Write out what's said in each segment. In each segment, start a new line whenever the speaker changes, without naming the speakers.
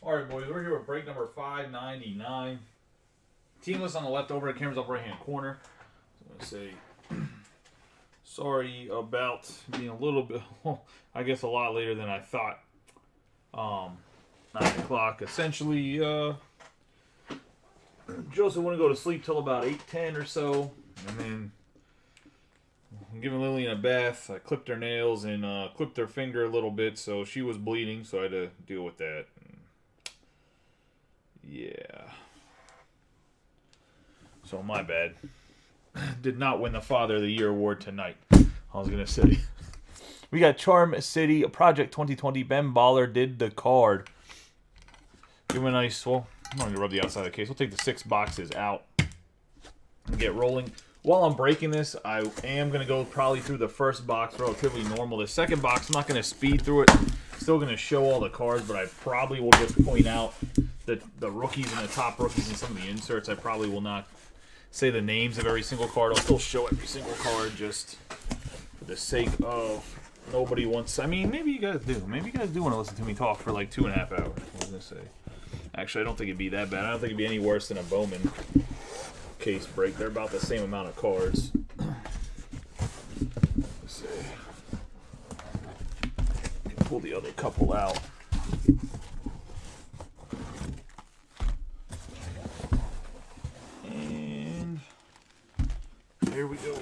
All right, boys, we're here with break number 599. Team list on the left, over the camera's up right hand corner. So I'm going to say sorry about being a little bit, I guess a lot later than I thought. 9 o'clock. Essentially, Joseph wouldn't go to sleep till about 8:10 or so. And then I'm giving Lillian a bath. I clipped her nails and clipped her finger a little bit, so she was bleeding, so I had to deal with that. Yeah. So my bad. Did not win the Father of the Year award tonight. I was going to say. We got Charm City, Project 2020. Ben Baller did the card. Give him a nice, well, I'm not going to rub the outside of the case. We'll take the 6 boxes out and get rolling. While I'm breaking this, I am going to go probably through the first box relatively normal. The second box, I'm not going to speed through it. Still going to show all the cards, but I probably will just point out the rookies and the top rookies and some of the inserts. I probably will not say the names of every single card. I'll still show every single card just for the sake of nobody wants. I mean, maybe you guys do. Maybe you guys do want to listen to me talk for like 2.5 hours. I was going to say. Actually, I don't think it'd be that bad. I don't think it'd be any worse than a Bowman case break. They're about the same amount of cards. Let's see. Pull the other couple out. And there we go.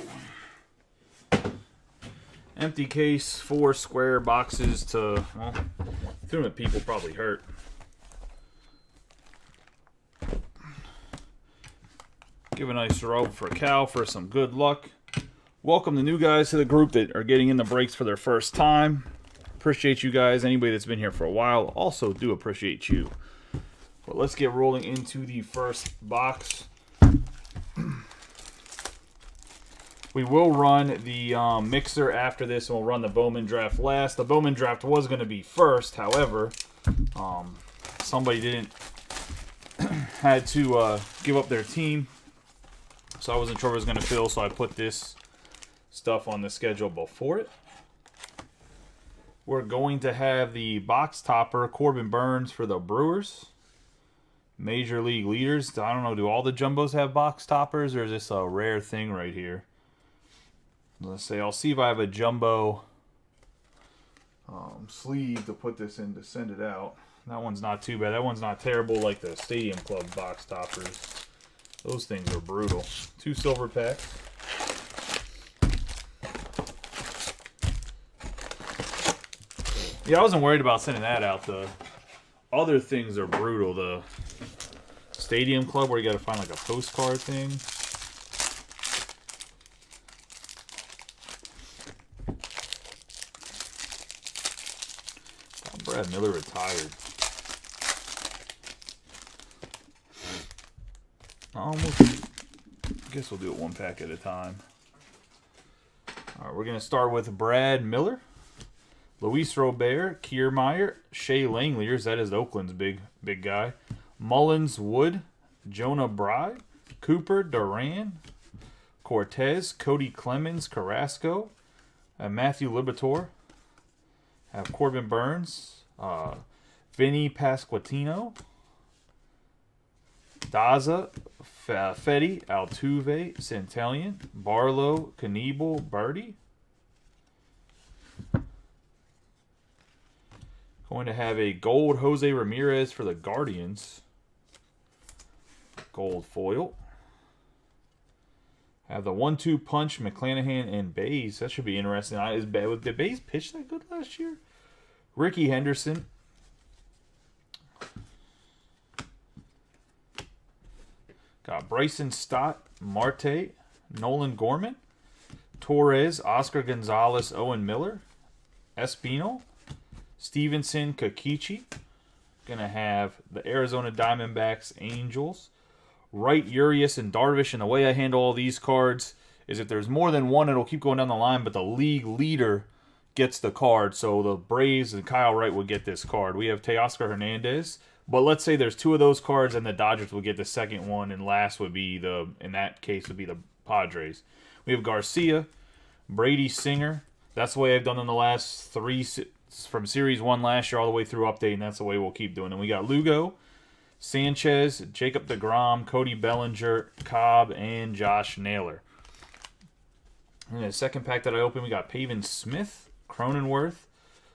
Empty case, 4 square boxes to, well, throwing at people probably hurt. Give a nice rub for Cal for some good luck. Welcome the new guys to the group that are getting in the breaks for their first time. Appreciate you guys. Anybody that's been here for a while, also do appreciate you. But let's get rolling into the first box. We will run the mixer after this, and we'll run the Bowman draft last. The Bowman draft was going to be first, however, somebody didn't had to give up their team, so I wasn't sure if it was going to fill, so I put this stuff on the schedule before it. We're going to have the box topper, Corbin Burns for the Brewers. Major League leaders. I don't know, do all the jumbos have box toppers, or is this a rare thing right here? Let's say, I'll see if I have a jumbo sleeve to put this in to send it out. That one's not too bad. That one's not terrible like the Stadium Club box toppers. Those things are brutal. 2 silver packs. Yeah, I wasn't worried about sending that out. The other things are brutal. The Stadium Club, where you got to find like a postcard thing. Brad Miller retired. I guess we'll do it 1 pack at a time. All right, we're going to start with Brad Miller, Luis Robert, Kiermaier, Shea Langeliers, that is Oakland's big guy, Mullins Wood, Jonah Bride, Cooper Duran, Cortez, Cody Clemens, Carrasco, Matthew Liberatore, have Corbin Burns, Vinny Pasquantino, Daza, Fetty, Altuve, Centellion, Barlow, Knievel, Birdie. Going to have a gold Jose Ramirez for the Guardians. Gold foil. Have the 1-2 punch, McClanahan and Bays. That should be interesting. Did Bays pitch that good last year? Ricky Henderson. Got Bryson Stott, Marte, Nolan Gorman, Torres, Oscar Gonzalez, Owen Miller, Espino, Stevenson, Kakichi. Gonna have the Arizona Diamondbacks, Angels, Wright, Urias, and Darvish. And the way I handle all these cards is if there's more than one, it'll keep going down the line, but the league leader gets the card. So the Braves and Kyle Wright would get this card. We have Teoscar Hernandez, but let's say there's 2 of those cards and the Dodgers would get the second one, and last would be in that case would be the Padres. We have Garcia, Brady Singer. That's the way I've done in the last 3 It's from Series 1 last year all the way through update, and that's the way we'll keep doing it. We got Lugo, Sanchez, Jacob deGrom, Cody Bellinger, Cobb, and Josh Naylor. And the second pack that I opened, we got Pavin Smith, Cronenworth,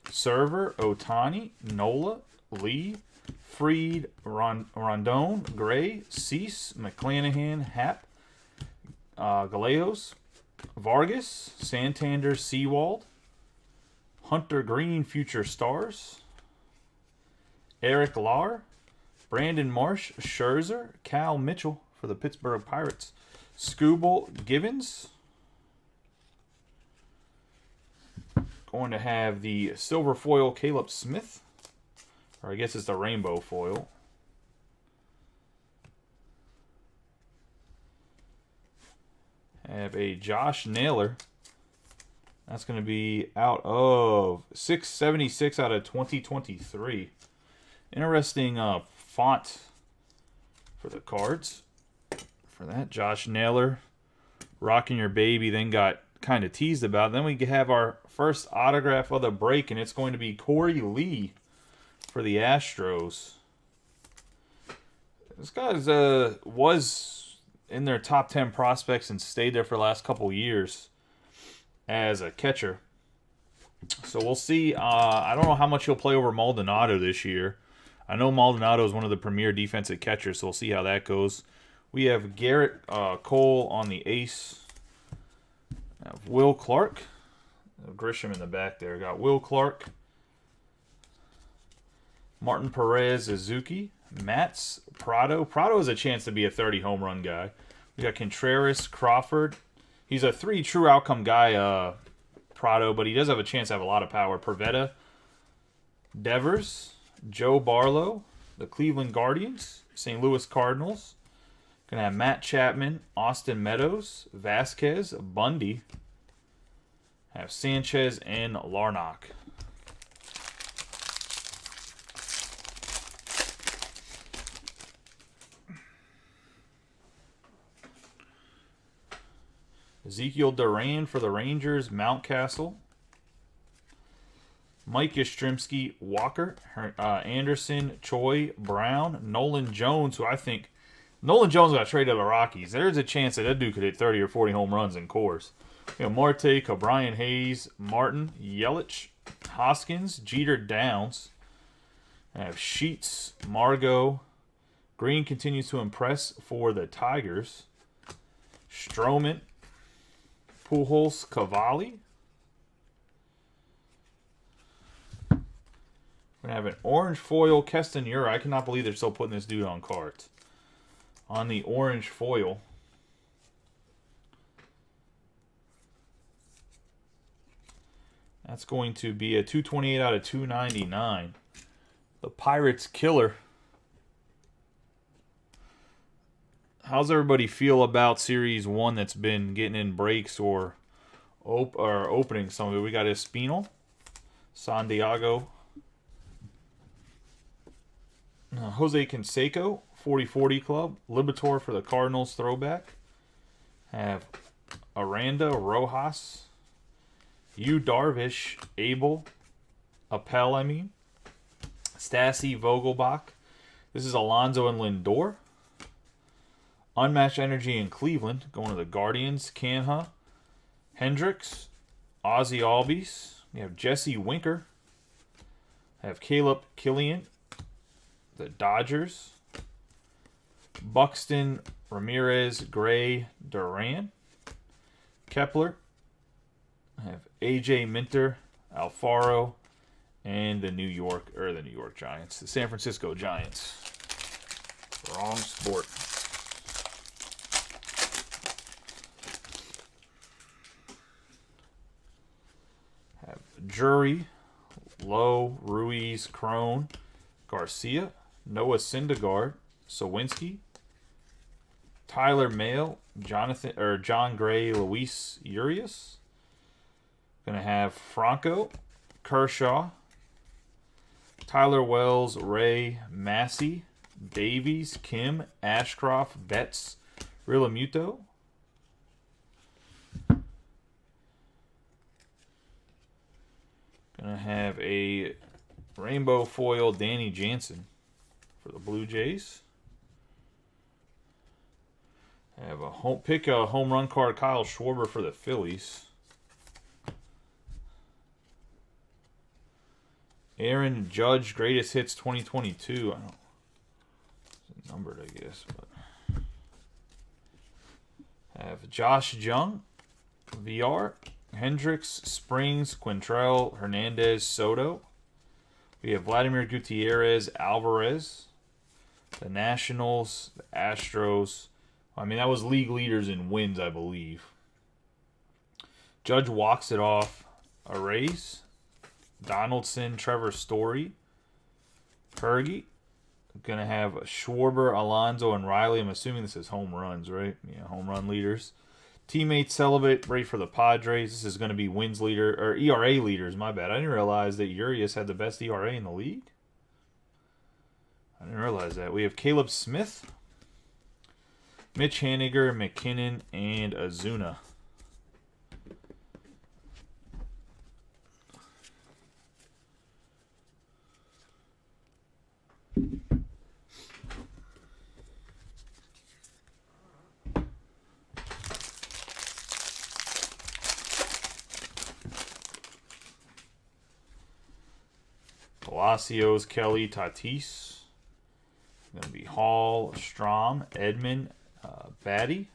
Server, Otani, Nola, Lee, Freed, Rondon, Gray, Cease, McClanahan, Happ, Gallegos, Vargas, Santander, Seawald, Hunter Green, Future Stars, Eric Lahr, Brandon Marsh, Scherzer, Cal Mitchell for the Pittsburgh Pirates, Scooble Givens. Going to have the silver foil Caleb Smith, or I guess it's the rainbow foil. Have a Josh Naylor. That's going to be out of 676 out of 2023. Interesting font for the cards. For that, Josh Naylor, rocking your baby, then got kind of teased about. Then we have our first autograph of the break, and it's going to be Corey Lee for the Astros. This guy was in their top 10 prospects and stayed there for the last couple years as a catcher. So we'll see. I don't know how much he'll play over Maldonado this year. I know Maldonado is one of the premier defensive catchers, so we'll see how that goes. We have Garrett Cole on the ace. Will Clark. Grisham in the back there. Got Will Clark. Martin Perez, Azuki. Matz, Prado. Prado has a chance to be a 30 home run guy. We got Contreras, Crawford. He's a 3 true outcome guy, Prado, but he does have a chance to have a lot of power. Pivetta, Devers, Joe Barlow, the Cleveland Guardians, St. Louis Cardinals. Gonna have Matt Chapman, Austin Meadows, Vasquez, Bundy. Have Sanchez and Larnach. Ezekiel Duran for the Rangers, Mountcastle. Mike Yastrzemski, Walker, Anderson, Choi, Brown, Nolan Jones, who I think Nolan Jones got traded to the Rockies. There's a chance that dude could hit 30 or 40 home runs in Coors. You know, Marte, O'Brien, Hayes, Martin, Yelich, Hoskins, Jeter, Downs. I have Sheets, Margot. Green continues to impress for the Tigers. Stroman, Pujols, Cavalli. We're going to have an orange foil Keston Ura. I cannot believe they're still putting this dude on cards. On the orange foil. That's going to be a 228 out of 299. The Pirates killer. How's everybody feel about Series 1 that's been getting in breaks or opening some of it? We got Espinal, Santiago, Jose Canseco, 40-40 Club, Libator for the Cardinals throwback. Have Aranda, Rojas, Yu Darvish, Abel, Appel, Stassi, Vogelbach. This is Alonso and Lindor. Unmatched Energy in Cleveland, going to the Guardians, Canha, Hendricks, Ozzy Albies. We have Jesse Winker. Have Caleb Killian, the Dodgers. Buxton, Ramirez, Gray, Duran. Kepler. I have AJ Minter, Alfaro, and the New York Giants. The San Francisco Giants. Wrong sport. Have Jury, Lowe, Ruiz, Crone, Garcia, Noah Syndergaard, Sawinski, Tyler Mahle, John Gray, Luis Urias. Gonna have Franco, Kershaw, Tyler Wells, Ray, Massey, Davies, Kim, Ashcroft, Betts, Realmuto. Gonna have a rainbow foil Danny Jansen for the Blue Jays. Have a home run card Kyle Schwarber for the Phillies. Aaron Judge greatest hits 2022. I don't it's numbered, I guess, but have Josh Jung, VR, Hendricks, Springs, Quintrell, Hernandez, Soto. We have Vladimir Gutierrez, Alvarez, the Nationals, the Astros. I mean, that was league leaders in wins, I believe. Judge walks it off. Arrays, Donaldson, Trevor Story, Fergie. Going to have Schwarber, Alonso, and Riley. I'm assuming this is home runs, right? Yeah, home run leaders. Teammates celebrate for the Padres. This is going to be wins leader or ERA leaders. My bad. I didn't realize that Urias had the best ERA in the league. I didn't realize that. We have Caleb Smith, Mitch Haniger, McKinnon, and Azuna. Palacios, Kelly, Tatis. Going to be Hall, Strom, Edmund, Batty.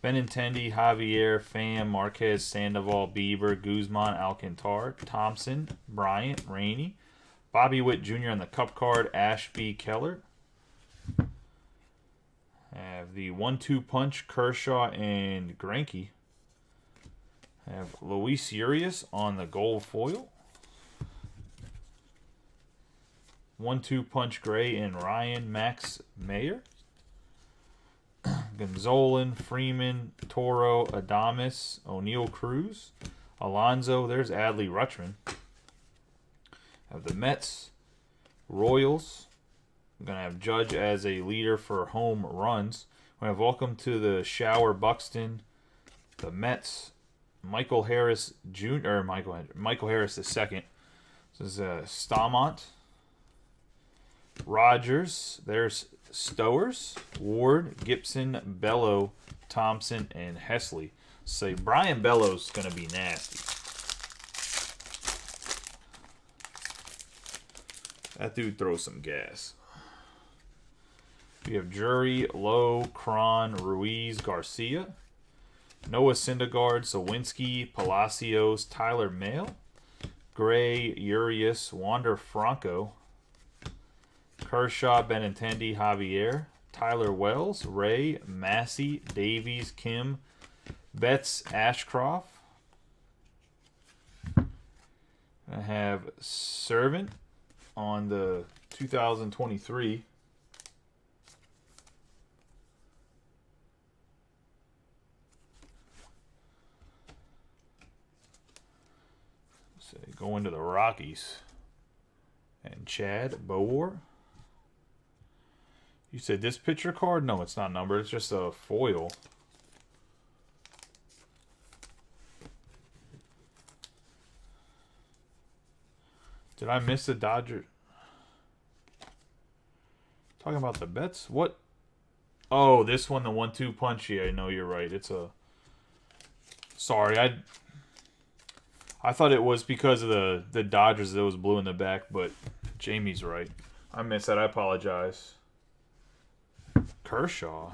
Benintendi, Javier, Pham, Marquez, Sandoval, Bieber, Guzman, Alcantar, Thompson, Bryant, Rainey. Bobby Witt Jr. on the Cup card, Ashby, Keller. Have the 1-2 punch, Kershaw and Greinke. Have Luis Urias on the gold foil. 1-2 punch, Gray and Ryan, Max Mayer. Gonzolin, Freeman, Toro, Adames, O'Neal Cruz, Alonso. There's Adley Rutschman. Have the Mets, Royals. I'm going to have Judge as a leader for home runs. We have welcome to the shower Buxton, the Mets, Michael Harris Jr. or Michael Harris II. This is Stamont, Rogers. There's Stowers, Ward, Gibson, Bello, Thompson, and Hesley. Say Brian Bello's going to be nasty. That dude throws some gas. We have Jury, Lowe, Cron, Ruiz, Garcia, Noah Syndergaard, Sawinski, Palacios, Tyler Mahle, Gray, Urias, Wander Franco, Kershaw, Benintendi, Javier, Tyler Wells, Ray, Massey, Davies, Kim, Betts, Ashcroft. I have Servant on the 2023. So go into the Rockies. And Chad Bowar. You said this picture card? No, it's not numbered. It's just a foil. Did I miss the Dodger? Talking about the bets? What? Oh, this one, the 1-2 punch. Yeah, I know you're right. It's a... Sorry, I thought it was because of the Dodgers that was blue in the back, but Jamie's right. I missed that. I apologize. Kershaw.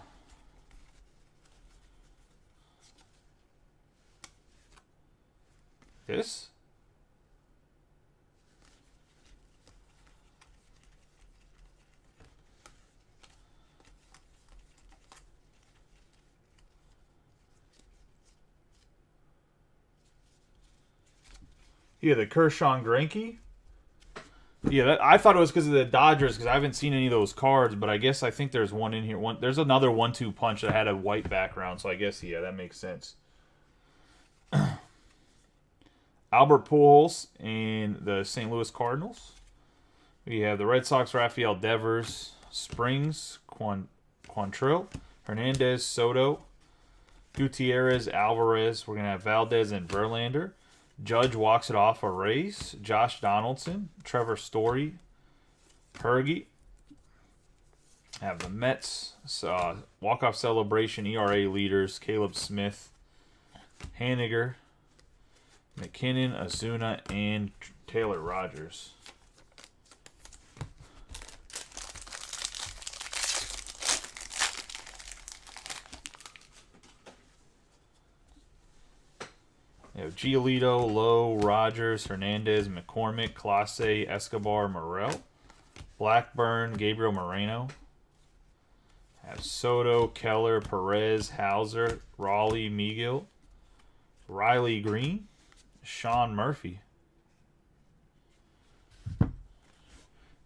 This? Yeah, the Kershaw and Greinke. Yeah, I thought it was because of the Dodgers because I haven't seen any of those cards, but I guess I think there's one in here. There's another 1-2 punch that had a white background, so I guess, yeah, that makes sense. Albert Pujols and the St. Louis Cardinals. We have the Red Sox, Rafael Devers, Springs, Quantrill, Hernandez, Soto, Gutierrez, Alvarez. We're going to have Valdez and Verlander. Judge walks it off a race. Josh Donaldson, Trevor Story, Hergy. Have the Mets walk-off celebration ERA leaders: Caleb Smith, Haniger, McKinnon, Azuna, and Taylor Rogers. You have Giolito, Lowe, Rogers, Hernandez, McCormick, Clase, Escobar, Morel, Blackburn, Gabriel Moreno. Have Soto, Keller, Perez, Hauser, Raleigh, Megill, Riley Green, Sean Murphy.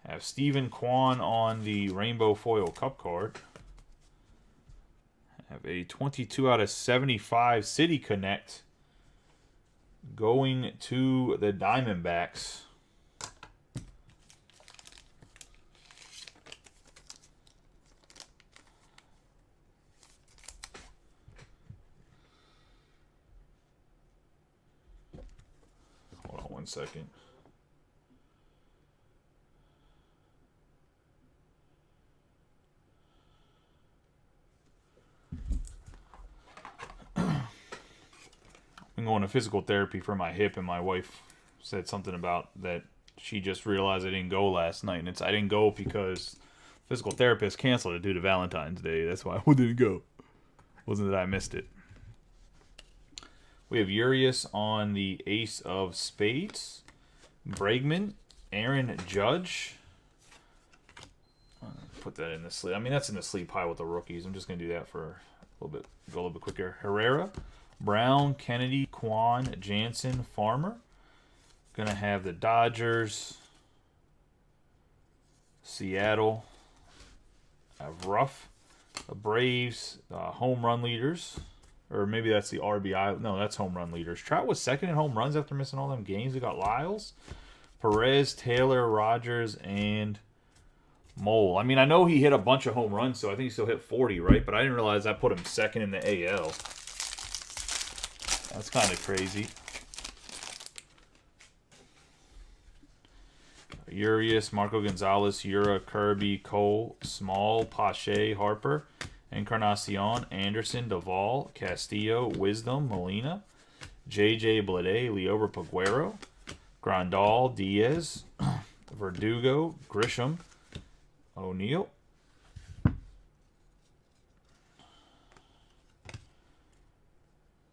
Have Stephen Kwan on the Rainbow Foil Cup card. Have a 22 out of 75 City Connect going to the Diamondbacks. Hold on 1 second. I'm going to physical therapy for my hip, and my wife said something about that she just realized I didn't go last night, and I didn't go because physical therapist canceled it due to Valentine's Day. That's why I didn't go. It wasn't that I missed it. We have Urias on the Ace of Spades, Bregman, Aaron Judge. Put that in the sleeve. I mean, that's in the sleeve pile with the rookies. I'm just gonna do that for a little bit, go a little bit quicker. Herrera, Brown, Kennedy, Kwan, Jansen, Farmer. Gonna have the Dodgers, Seattle. I have Ruff, the Braves, home run leaders. Or maybe that's the RBI. No, that's home run leaders. Trout was second in home runs after missing all them games. We got Lyles, Perez, Taylor, Rogers, and Mole. I mean, I know he hit a bunch of home runs, so I think he still hit 40, right? But I didn't realize I put him second in the AL. That's kind of crazy. Urias, Marco Gonzalez, Ura, Kirby, Cole, Small, Pache, Harper, Encarnacion, Anderson, Duvall, Castillo, Wisdom, Molina, JJ Bleday, Liober Peguero, Grandal, Diaz, Verdugo, Grisham, O'Neill.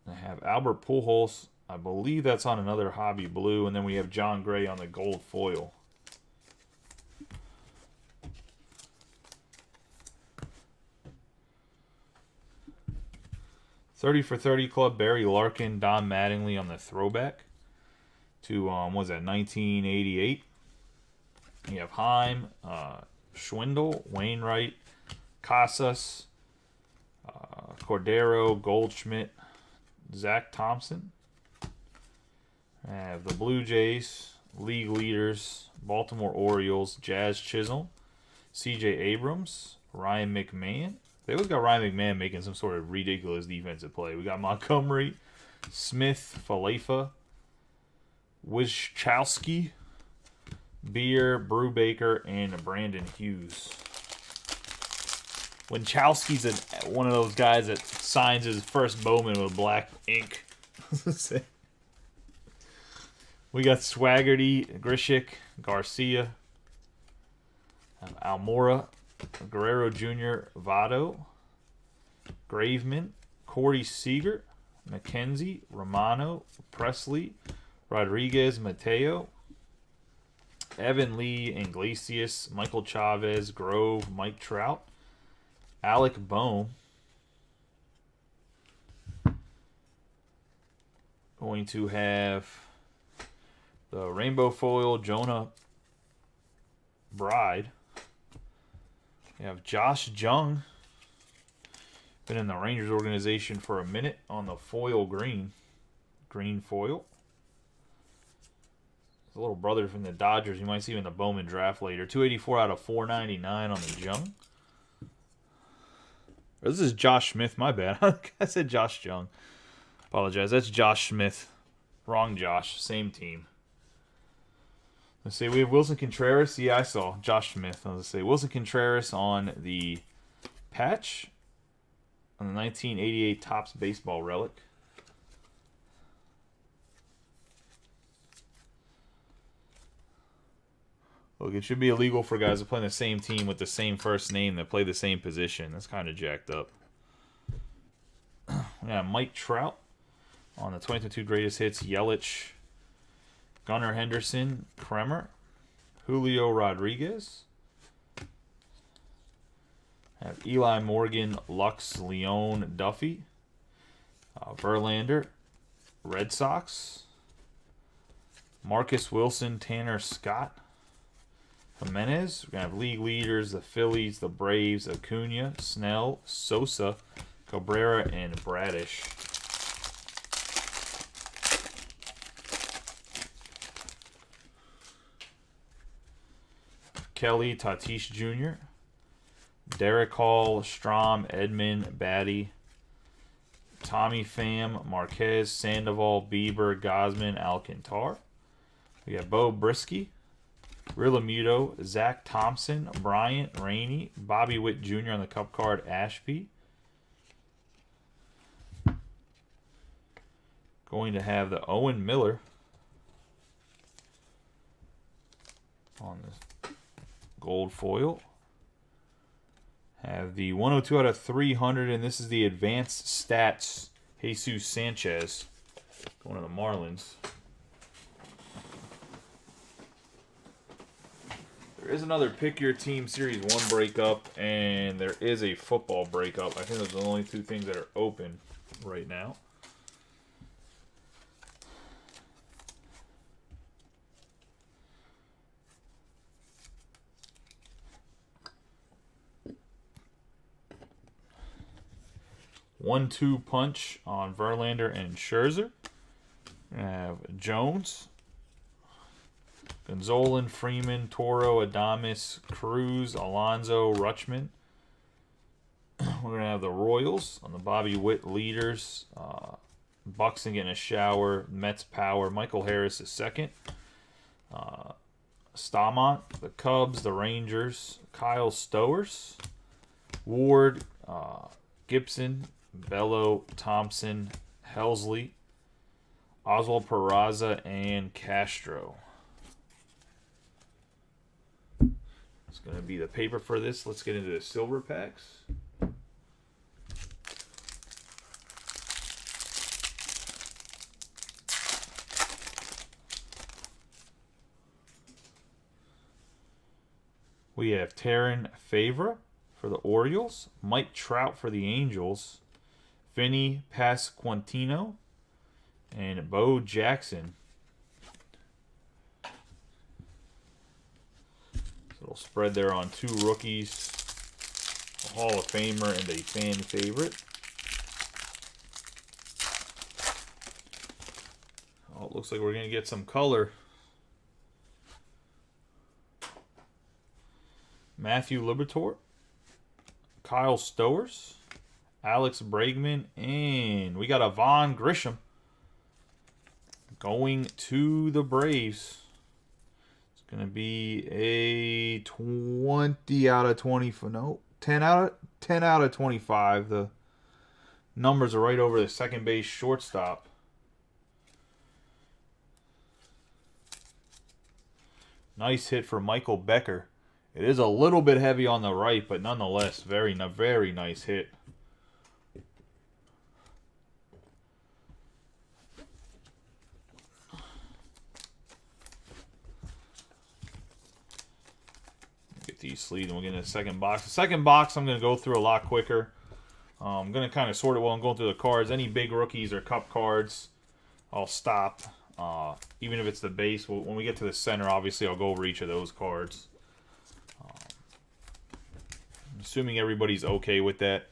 I have Albert Pujols. I believe that's on another Hobby Blue. And then we have John Gray on the gold foil. $30 for 30 Club, Barry Larkin, Don Mattingly on the throwback to, what was that, 1988. You have Heim, Schwindel, Wainwright, Casas, Cordero, Goldschmidt, Zach Thompson. I have the Blue Jays, league leaders, Baltimore Orioles, Jazz Chisholm, CJ Abrams, Ryan McMahon. They always got Ryan McMahon making some sort of ridiculous defensive play. We got Montgomery, Smith, Falefa, Wyszkowski, Beer, Brubaker, and Brandon Hughes. Winchowski's one of those guys that signs his first Bowman with black ink. We got Swaggerty, Grishik, Garcia, Almora, Guerrero Jr., Votto, Graveman, Corey Seager, McKenzie, Romano, Presley, Rodriguez, Mateo, Evan Lee, Iglesias, Michael Chavez, Grove, Mike Trout, Alec Bohm. Going to have the Rainbow Foil, Jonah Bride. We have Josh Jung. Been in the Rangers organization for a minute on the foil green. Green foil. His little brother from the Dodgers. You might see him in the Bowman draft later. 284 out of 499 on the Jung. This is Josh Smith. My bad. I said Josh Jung. Apologize. That's Josh Smith Wrong Josh. Same team. Let's see. We have Wilson Contreras. Yeah, I saw. Josh Smith. I was going to say Wilson Contreras on the patch. On the 1988 Topps Baseball Relic. Look, it should be illegal for guys to play on the same team with the same first name that play the same position. That's kind of jacked up. We got Mike Trout on the 2022 Greatest Hits. Yelich, Gunnar Henderson, Kremer, Julio Rodriguez. Have Eli Morgan, Lux, Leone, Duffy, Verlander, Red Sox, Marcus Wilson, Tanner Scott, Jimenez. We're going to have league leaders, the Phillies, the Braves, Acuna, Snell, Sosa, Cabrera, and Bradish. Kelly, Tatis Jr., Derek Hall, Strom, Edman, Batty, Tommy Pham, Marquez, Sandoval, Bieber, Gosman, Alcantar. We got Bo Brisky, Realmuto, Zach Thompson, Bryant, Rainey, Bobby Witt Jr. on the Cup card, Ashby. Going to have the Owen Miller on this gold foil. Have the 102 out of 300, and this is the advanced stats, Jesus Sanchez, going to the Marlins. There is another Pick Your Team Series 1 breakup, and there is a football breakup. I think those are the only two things that are open right now. One-two punch on Verlander and Scherzer. We have Jones, Gonzolin, Freeman, Toro, Adames, Cruz, Alonso, Rutschman. We're going to have the Royals on the Bobby Witt leaders. Buxton getting a shower. Mets power. Michael Harris is second. Stamont, the Cubs, the Rangers. Kyle Stowers. Ward, Gibson, Bello, Thompson, Helsley, Oswald Peraza, and Castro. It's going to be the paper for this. Let's get into the silver packs. We have Terran Favre for the Orioles, Mike Trout for the Angels, Vinny Pasquantino, and Bo Jackson. So it'll spread there on two rookies, a Hall of Famer and a fan favorite. Oh, it looks like we're going to get some color. Matthew Liberatore, Kyle Stowers, Alex Bregman, and we got a Vaughn Grisham going to the Braves. It's going to be a 20 out of 20 for no, 10 out of 25. The numbers are right over the second base shortstop. Nice hit for Michael Becker. It is a little bit heavy on the right, but nonetheless, very nice hit. Get these sleeves and we'll get into the second box. The second box I'm going to go through a lot quicker. I'm going to kind of sort it while I'm going through the cards. Any big rookies or cup cards, I'll stop. Even if it's the base, when we get to the center, obviously I'll go over each of those cards. Assuming everybody's okay with that.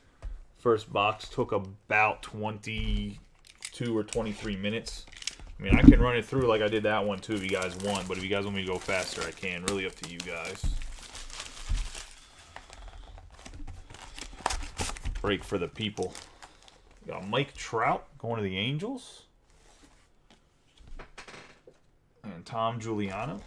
First box took about 22 or 23 minutes. I mean, I can run it through like I did that one too if you guys want, but if you guys want me to go faster, I can. Really up to you guys. Break for the people. We got Mike Trout going to the Angels. And Tom Giuliano.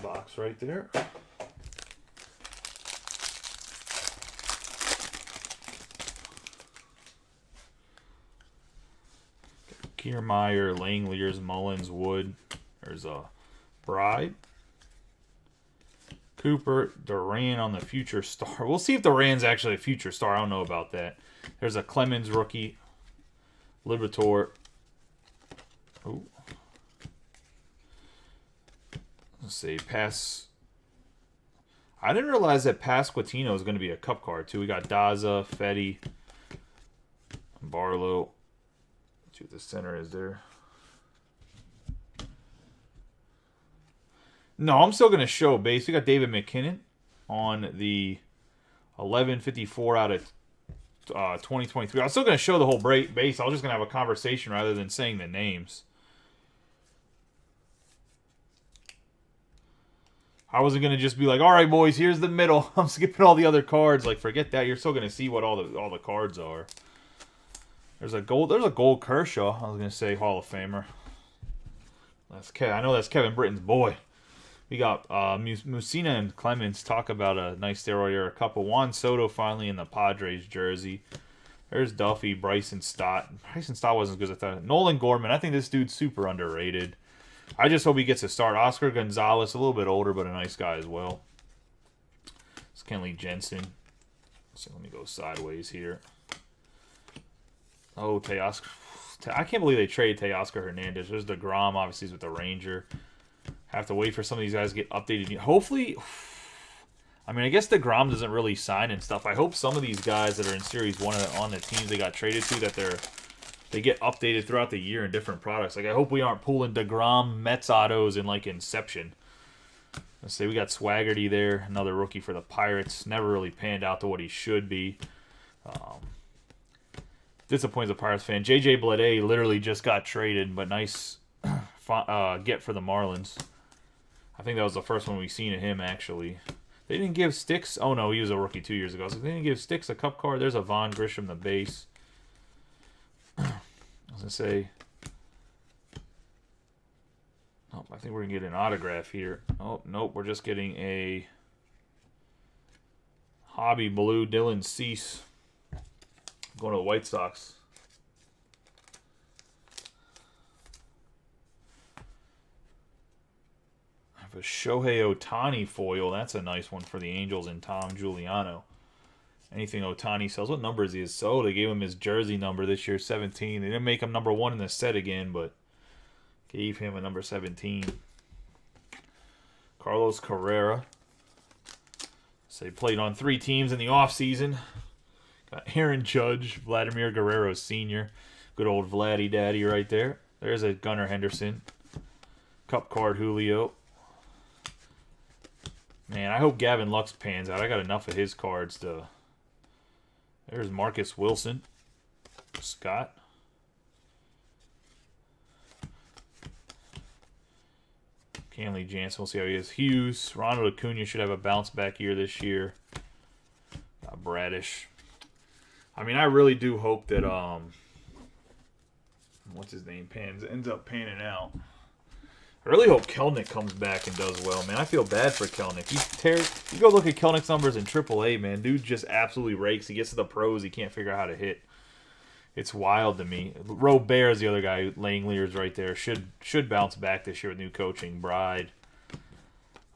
Box right there. Kiermaier, Langeliers, Mullins, Wood. There's a Bride. Cooper, Duran on the future star. We'll see if Duran's actually a future star. I don't know about that. There's a Clemens rookie. Liberatore. Ooh. Let's see. Pass. I didn't realize that Pasquantino is going to be a cup card, too. We got Daza, Fetty, Barlow. Let's see what the center is there. No, I'm still going to show base. We got David McKinnon on the 1154 out of 2023. I'm still going to show the whole base. I'm just going to have a conversation rather than saying the names. I wasn't going to just be like, all right, boys, here's the middle. I'm skipping all the other cards. Like, forget that. You're still going to see what all the cards are. There's a gold Kershaw. I was going to say Hall of Famer. I know that's Kevin Britton's boy. We got Musina and Clemens talk about a nice steroid era couple. Juan Soto finally in the Padres jersey. There's Duffy, Bryson Stott. Bryson Stott wasn't as good as I thought. Nolan Gorman. I think this dude's super underrated. I just hope he gets a start. Oscar Gonzalez, a little bit older, but a nice guy as well. It's Kenley Jensen. So let me go sideways here. Oh, Teoscar. I can't believe they traded Teoscar Hernandez. There's DeGrom, obviously, he's with the Ranger. Have to wait for some of these guys to get updated. Hopefully, I mean, I guess DeGrom doesn't really sign and stuff. I hope some of these guys that are in Series 1 on the teams they got traded to, that they get updated throughout the year in different products. Like, I hope we aren't pulling DeGrom Mets autos in, like, Inception. Let's say we got Swaggerty there, another rookie for the Pirates. Never really panned out to what he should be. Disappoints a Pirates fan. J.J. Bleday literally just got traded, but nice get for the Marlins. I think that was the first one we've seen of him, actually. They didn't give Sticks... Oh, no, he was a rookie 2 years ago. So they didn't give Sticks a cup card. There's a Vaughn Grisham, the base. I was going to say... Oh, I think we're going to get an autograph here. Oh, nope, we're just getting a Hobby Blue Dylan Cease. Going to the White Sox. A Shohei Ohtani foil. That's a nice one for the Angels and Tom Giuliano. Anything Ohtani sells. What number is he? So they gave him his jersey number this year, 17. They didn't make him number 1 in the set again, but gave him a number 17. Carlos Carrera. So he played on 3 teams in the offseason. Got Aaron Judge, Vladimir Guerrero Sr. Good old Vladdy Daddy right there. There's a Gunnar Henderson. Cup card Julio. Man, I hope Gavin Lux pans out. I got enough of his cards to... There's Marcus Wilson. Scott. Kenley Jansen. We'll see how he is. Hughes. Ronald Acuna should have a bounce back year this year. Bradish. I mean, I really do hope that... what's his name? Ends up panning out. I really hope Kelnick comes back and does well, man. I feel bad for Kelnick. You go look at Kelnick's numbers in AAA, man. Dude just absolutely rakes. He gets to the pros. He can't figure out how to hit. It's wild to me. Robert is the other guy. Langeliers right there. Should bounce back this year with new coaching. Bride.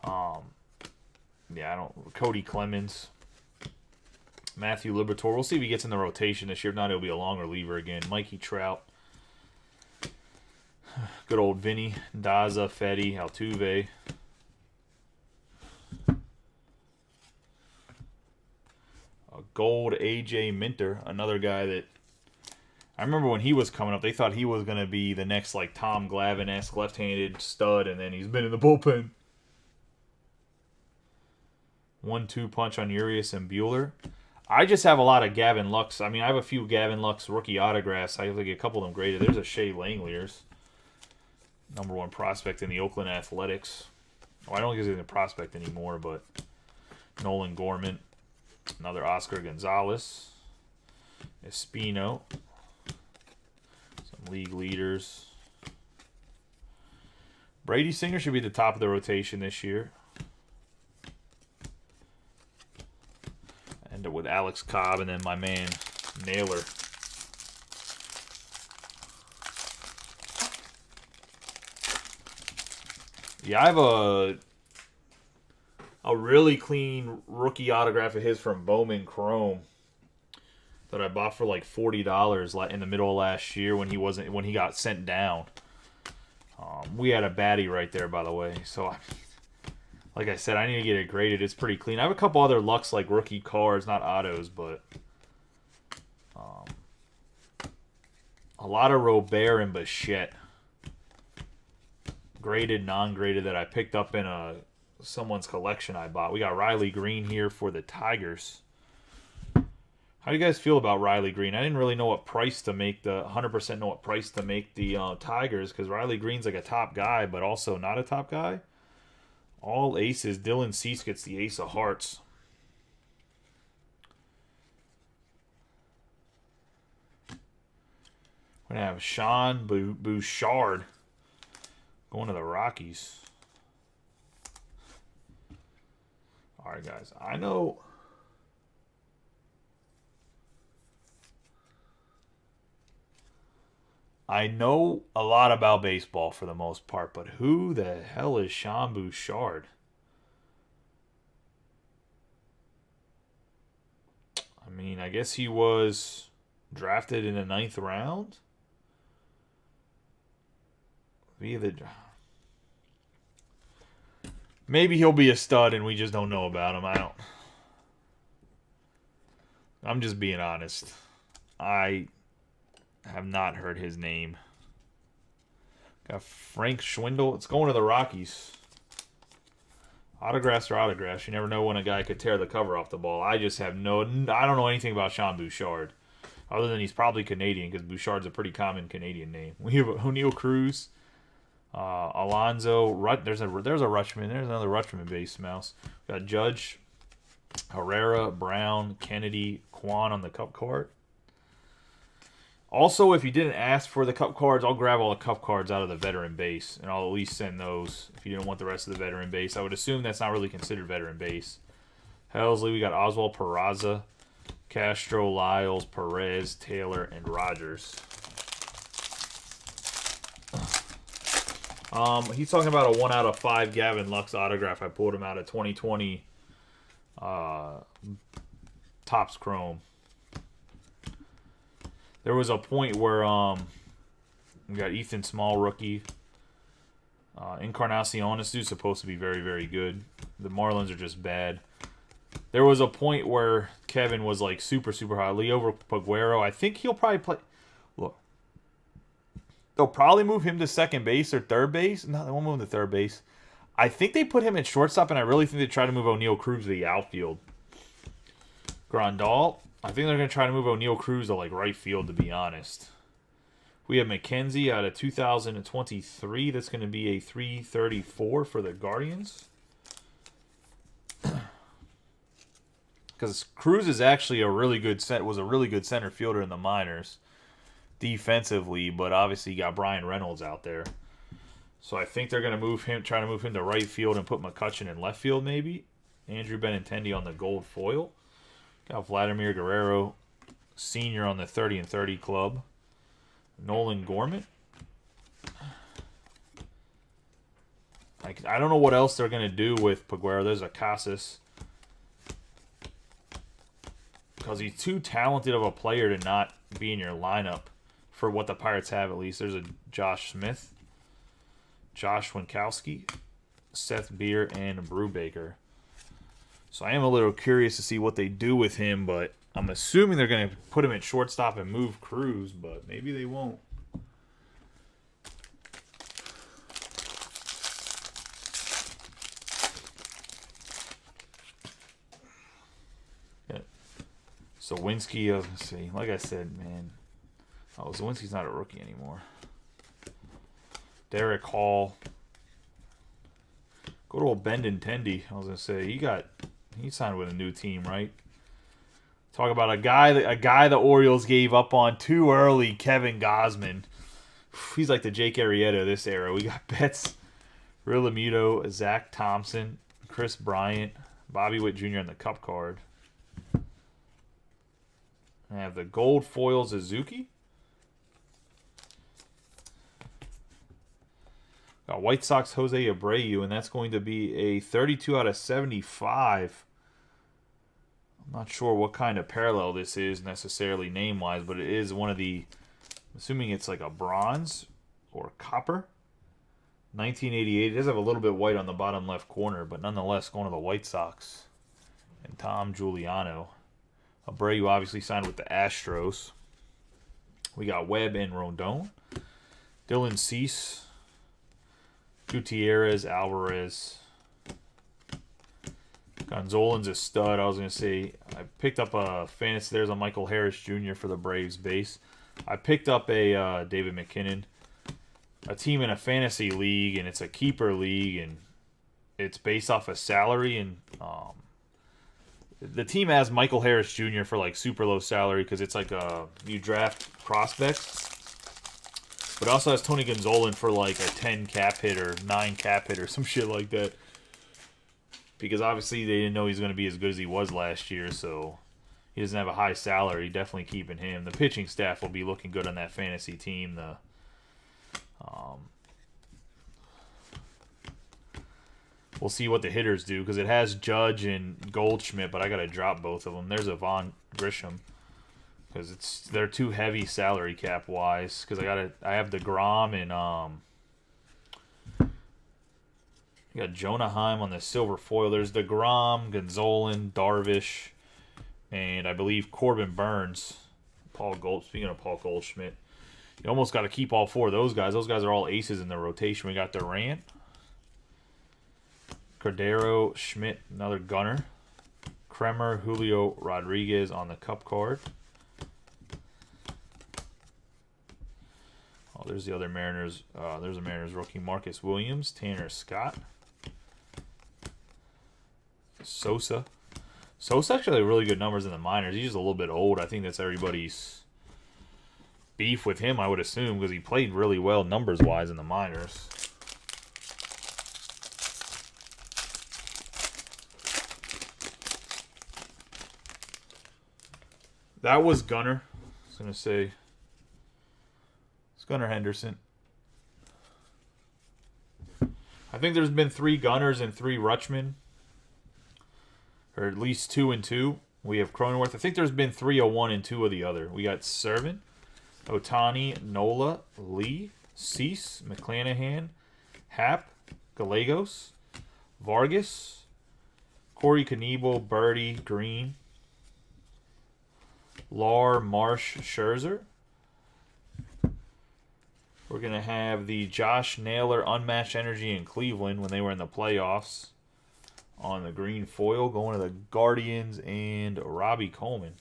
Yeah, Cody Clemens. Matthew Liberatore. We'll see if he gets in the rotation this year. If not, it'll be a long reliever again. Mikey Trout. Good old Vinny, Daza, Fetty, Altuve. A gold AJ Minter, another guy that I remember when he was coming up, they thought he was going to be the next like Tom Glavine-esque left-handed stud, and then he's been in the bullpen. 1-2 punch on Urias and Bueller. I just have a lot of Gavin Lux. I mean, I have a few Gavin Lux rookie autographs. I have to get a couple of them graded. There's a Shea Langeliers. #1 prospect in the Oakland Athletics. Oh, I don't think he's a prospect anymore, but Nolan Gorman. Another Oscar Gonzalez. Espino. Some league leaders. Brady Singer should be at the top of the rotation this year. End up with Alex Cobb and then my man Naylor. Yeah, I have a really clean rookie autograph of his from Bowman Chrome that I bought for like $40 in the middle of last year when he got sent down. We had a baddie right there, by the way. So, like I said, I need to get it graded. It's pretty clean. I have a couple other Lux like rookie cards, not autos, but a lot of Robert and Bichette, graded, non-graded, that I picked up in someone's collection I bought. We got Riley Green here for the Tigers. How do you guys feel about Riley Green? I didn't really know what price to make 100% know what price to make the Tigers, because Riley Green's like a top guy, but also not a top guy. All aces. Dylan Cease gets the ace of hearts. We're going to have Sean Bouchard going to the Rockies. All right, guys. I know a lot about baseball for the most part, but who the hell is Sean Bouchard? I mean, I guess he was drafted in the 9th round. Maybe he'll be a stud and we just don't know about him. I'm just being honest. I have not heard his name. Got Frank Schwindel. It's going to the Rockies. Autographs are autographs. You never know when a guy could tear the cover off the ball. I don't know anything about Sean Bouchard, other than he's probably Canadian, because Bouchard's a pretty common Canadian name. We have O'Neill Cruz, Alonzo. There's a Rutschman. There's another Rutschman base mouse. We got Judge, Herrera, Brown, Kennedy, Kwan on the cup card. Also, if you didn't ask for the cup cards, I'll grab all the cup cards out of the veteran base, and I'll at least send those if you didn't want the rest of the veteran base. I would assume that's not really considered veteran base. Helsley, we got Oswald Peraza, Castro, Lyles, Perez, Taylor, and Rogers. He's talking about a 1 out of 5 Gavin Lux autograph. I pulled him out of 2020 Topps Chrome. There was a point where we got Ethan Small, rookie. Encarnacion, this dude's supposed to be very, very good. The Marlins are just bad. There was a point where Kevin was like super, super high. Leo Paguero, I think he'll probably play. Look, they'll probably move him to second base or third base. No, they won't move him to third base. I think they put him at shortstop, and I really think they try to move O'Neill Cruz to the outfield. Grandal, I think they're going to try to move O'Neill Cruz to like right field, to be honest. We have McKenzie out of 2023. That's going to be a 334 for the Guardians. Because Cruz is actually was a really good center fielder in the minors defensively, but obviously you got Brian Reynolds out there. So I think they're going to try to move him to right field and put McCutchen in left field maybe. Andrew Benintendi on the gold foil. Got Vladimir Guerrero Sr. on the 30 and 30 club. Nolan Gorman. I don't know what else they're going to do with Paguero. There's a Casas. Because he's too talented of a player to not be in your lineup for what the Pirates have, at least. There's a Josh Smith, Josh Winkowski, Seth Beer, and Brubaker. So I am a little curious to see what they do with him, but I'm assuming they're going to put him at shortstop and move Cruz, but maybe they won't. Yeah. Zawinski, let's see. Like I said, man. Oh, Zawinski's not a rookie anymore. Derek Hall. Good old Benintendi. I was going to say, He signed with a new team, right? Talk about a guy the Orioles gave up on too early, Kevin Gausman. He's like the Jake Arrieta of this era. We got Betts, Realmuto, Zach Thompson, Chris Bryant, Bobby Witt Jr. on the Cup card. I have the gold foil Suzuki. Got White Sox Jose Abreu, and that's going to be a 32 out of 75. I'm not sure what kind of parallel this is necessarily name-wise, but it is one of the, assuming it's like a bronze or copper. 1988. It does have a little bit white on the bottom left corner, but nonetheless going to the White Sox. And Tom Giuliano. Abreu obviously signed with the Astros. We got Webb and Rondon. Dylan Cease. Gutierrez, Alvarez. Gonzolin's a stud. I was going to say, I picked up a fantasy. There's a Michael Harris Jr. for the Braves base. I picked up a David McKinnon. A team in a fantasy league, and it's a keeper league, and it's based off of salary. And the team has Michael Harris Jr. for like super low salary because it's like you draft prospects. But it also has Tony Gonzolin for like a 10 cap hit or 9 cap hit or some shit like that. Because obviously they didn't know he was going to be as good as he was last year, so he doesn't have a high salary. Definitely keeping him. The pitching staff will be looking good on that fantasy team. We'll see what the hitters do because it has Judge and Goldschmidt, but I got to drop both of them. There's a Vaughn Grisham because they're too heavy salary cap wise. Because I have DeGrom and you got Jonah Heim on the silver foil. There's DeGrom, Gonzolin, Darvish, and I believe Corbin Burns. Speaking of Paul Goldschmidt, you almost got to keep all 4 of those guys. Those guys are all aces in the rotation. We got Durant, Cordero, Schmidt, another gunner, Kremer, Julio Rodriguez on the Cup card. Oh, there's the other Mariners. There's a Mariners rookie, Marcus Williams, Tanner Scott, Sosa. Sosa actually had really good numbers in the minors. He's just a little bit old. I think that's everybody's beef with him, I would assume, because he played really well numbers-wise in the minors. That was Gunnar. I was going to say, it's Gunnar Henderson. I think there's been 3 Gunners and 3 Rutschman. Or at least 2 and 2. We have Cronenworth. I think there's been 3 of one and 2 of the other. We got Servant, Otani, Nola, Lee, Cease, McClanahan, Happ, Gallegos, Vargas, Corey Knebel, Birdie, Green, Lar, Marsh, Scherzer. We're going to have the Josh Naylor Unmatched Energy in Cleveland when they were in the playoffs on the green foil, going to the Guardians and Robbie Coleman.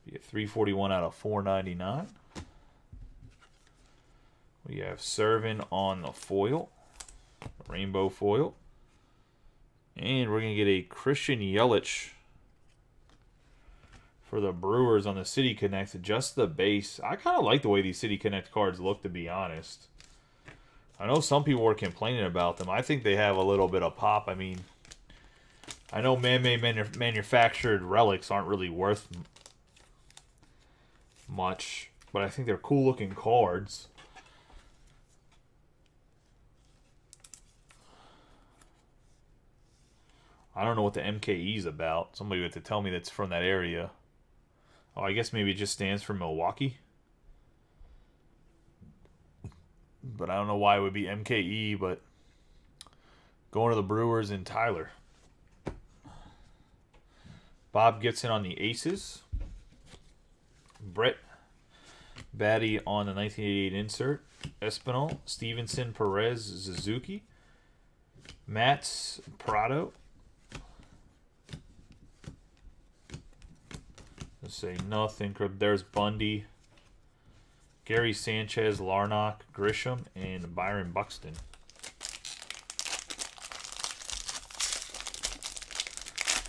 We get 341 out of 499. We have Servin on the foil, rainbow foil. And we're going to get a Christian Yelich for the Brewers on the City Connect, just the base. I kind of like the way these City Connect cards look, to be honest. I know some people were complaining about them. I think they have a little bit of pop. I mean, I know man-made manufactured relics aren't really worth much, but I think they're cool-looking cards. I don't know what the MKE is about. Somebody would have to tell me that's from that area. Oh, I guess maybe it just stands for Milwaukee. But I don't know why it would be MKE, but going to the Brewers and Tyler. Bob Gibson on the Aces. Brett Batty on the 1988 insert. Espinal, Stevenson, Perez, Suzuki. Matz, Prado. Let's say nothing. There's Bundy. Gary Sanchez, Larnach, Grisham, and Byron Buxton.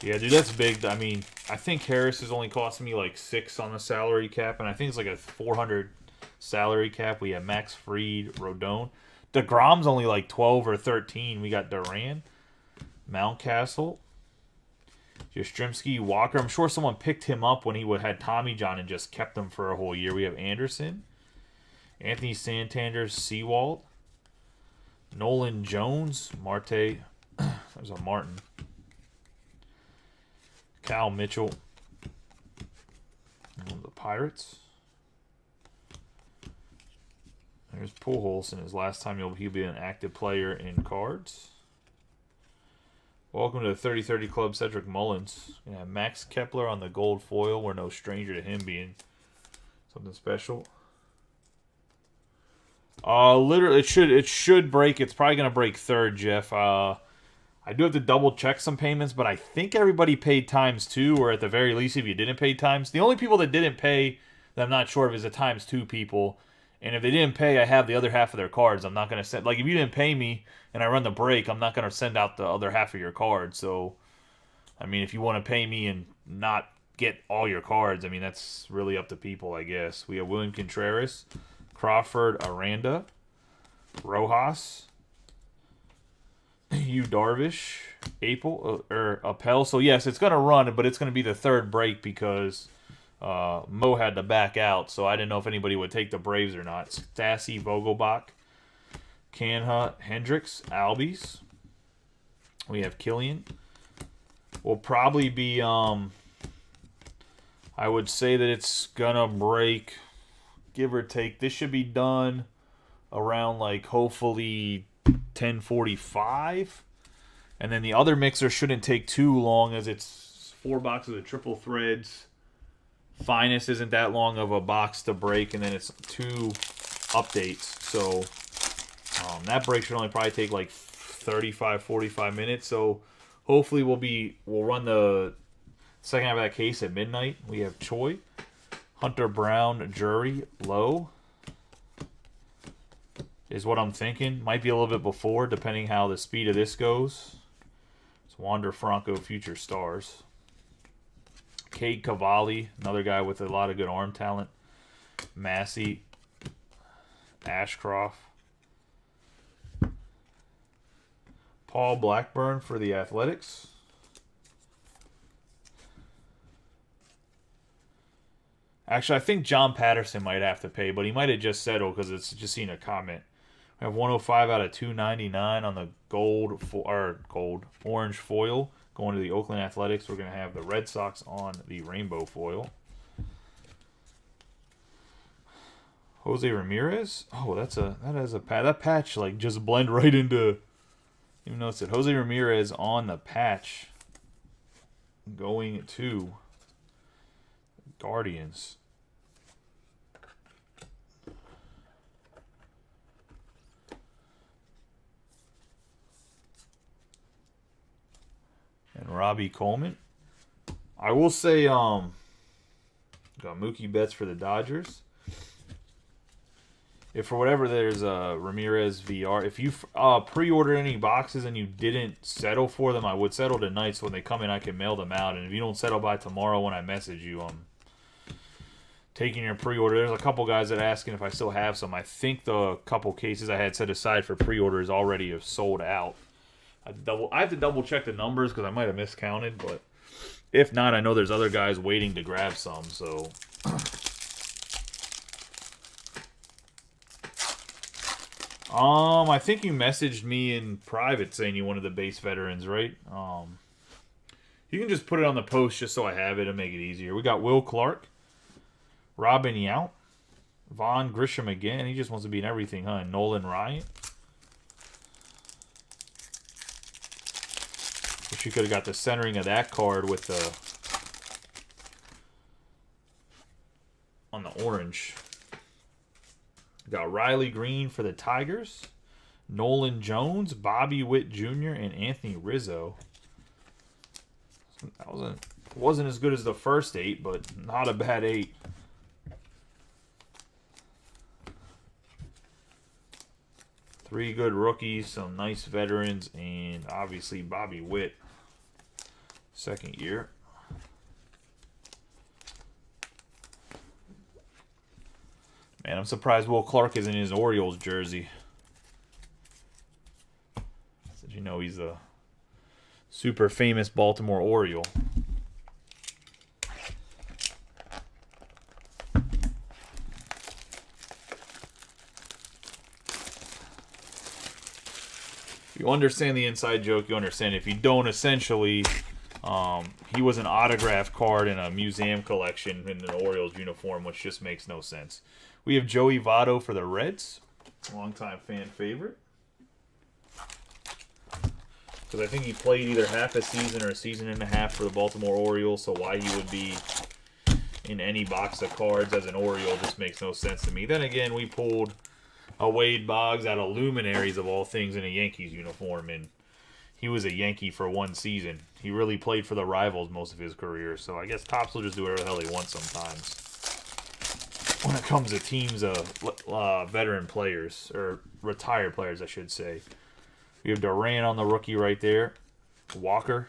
Yeah, dude, that's big. I mean, I think Harris is only costing me like 6 on the salary cap, and I think it's like a 400 salary cap. We have Max Fried, Rodon. DeGrom's only like 12 or 13. We got Duran, Mountcastle, Yastrzemski, Walker. I'm sure someone picked him up when he had Tommy John and just kept him for a whole year. We have Anderson, Anthony Santander, Seawald, Nolan Jones, Marte. There's a Martin. Cal Mitchell. The Pirates. There's Pujols in his last time he'll be an active player in cards. Welcome to the 30-30 Club, Cedric Mullins. Yeah, Max Kepler on the gold foil. We're no stranger to him being something special. Literally, it should break. It's probably gonna break third, Jeff. I do have to double check some payments, but I think everybody paid ×2, or at the very least, if you didn't pay times. The only people that didn't pay that I'm not sure of is the ×2 people. And if they didn't pay, I have the other half of their cards. I'm not going to send... Like, if you didn't pay me and I run the break, I'm not going to send out the other half of your cards. So, I mean, if you want to pay me and not get all your cards, I mean, that's really up to people, I guess. We have William Contreras, Crawford, Aranda, Rojas, Yu Darvish, Appel. So, yes, it's going to run, but it's going to be the third break because... Mo had to back out, so I didn't know if anybody would take the Braves or not. Stassi, Vogelbach, Canha, Hendricks, Albies. We have Killian. Will probably be, I would say that it's gonna break, give or take. This should be done around, like, hopefully 10:45. And then the other mixer shouldn't take too long, as it's 4 boxes of triple threads. Finest isn't that long of a box to break, and then it's 2 updates. So that break should only probably take like 35, 45 minutes. So hopefully we'll run the second half of that case at midnight. We have Choi, Hunter Brown, Jury, Lowe is what I'm thinking. Might be a little bit before, depending how the speed of this goes. It's Wander Franco, Future Stars. Cade Cavalli, another guy with a lot of good arm talent. Massey, Ashcroft. Paul Blackburn for the Athletics. Actually, I think John Patterson might have to pay, but he might have just settled because it's just seen a comment. We have 105 out of 299 on the orange foil. Going to the Oakland Athletics, we're going to have the Red Sox on the rainbow foil. Jose Ramirez. Oh, that patch like just blend right into. Even though it said Jose Ramirez on the patch. Going to Guardians. And Robbie Coleman. I will say, got Mookie Betts for the Dodgers. If for whatever there's a Ramirez VR, if you pre-ordered any boxes and you didn't settle for them, I would settle tonight so when they come in I can mail them out. And if you don't settle by tomorrow when I message you, I'm taking your pre-order. There's a couple guys that are asking if I still have some. I think the couple cases I had set aside for pre-orders already have sold out. I have to double check the numbers because I might have miscounted, but if not, I know there's other guys waiting to grab some. So, I think you messaged me in private saying you wanted the base veterans, right? You can just put it on the post just so I have it and make it easier. We got Will Clark, Robin Yount, Vaughn Grisham again. He just wants to be in everything, huh? And Nolan Ryan. Wish you could have got the centering of that card with the on the orange. Got Riley Green for the Tigers, Nolan Jones, Bobby Witt Jr., and Anthony Rizzo. That wasn't as good as the first 8, but not a bad 8. Three good rookies, some nice veterans, and obviously Bobby Witt. Second year. Man, I'm surprised Will Clark is in his Orioles jersey. Did you know he's a super famous Baltimore Oriole? If you understand the inside joke, you understand. If you don't, essentially, he was an autograph card in a museum collection in an Orioles uniform, which just makes no sense. We have Joey Votto for the Reds. Longtime fan favorite. Because I think he played either half a season or a season and a half for the Baltimore Orioles, so why he would be in any box of cards as an Oriole just makes no sense to me. Then again, we pulled a Wade Boggs out of Luminaries of all things in a Yankees uniform, and he was a Yankee for one season. He really played for the rivals most of his career, so I guess Topps will just do whatever the hell they want sometimes when it comes to teams of veteran players, or retired players, I should say. We have Durant on the rookie right there. Walker.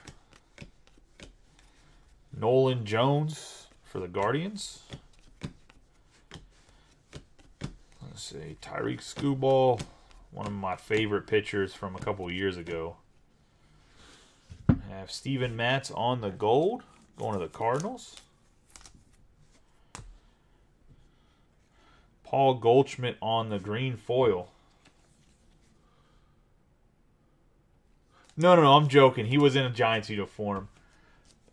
Nolan Jones for the Guardians. Let's see. Tyreek Skubal. One of my favorite pitchers from a couple years ago. I have Steven Matz on the gold. Going to the Cardinals. Paul Goldschmidt on the green foil. No, I'm joking. He was in a Giants uniform.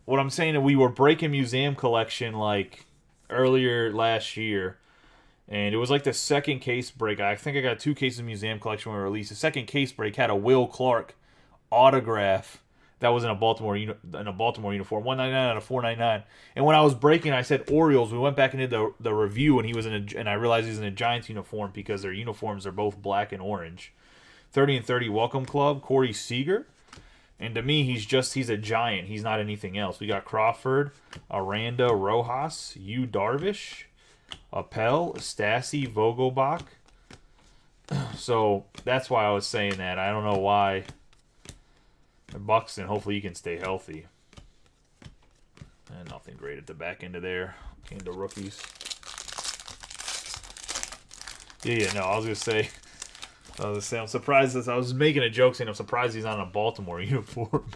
What I'm saying is we were breaking museum collection like earlier last year, and it was like the second case break. I think I got 2 cases of museum collection when we released. The second case break had a Will Clark autograph that was in a Baltimore uniform, $199 out of $499. And when I was breaking, I said Orioles. We went back and did the review, and he was and I realized he was in a Giants uniform because their uniforms are both black and orange. 30 and 30 Welcome Club, Corey Seager. And to me, he's a giant. He's not anything else. We got Crawford, Aranda, Rojas, Yu Darvish, Appel, Stassi, Vogelbach. So that's why I was saying that. I don't know why. Buxton, hopefully he can stay healthy. And nothing great at the back end of there. Came to rookies. No, I was going to say... I'm surprised. I was making a joke saying I'm surprised he's not in a Baltimore uniform.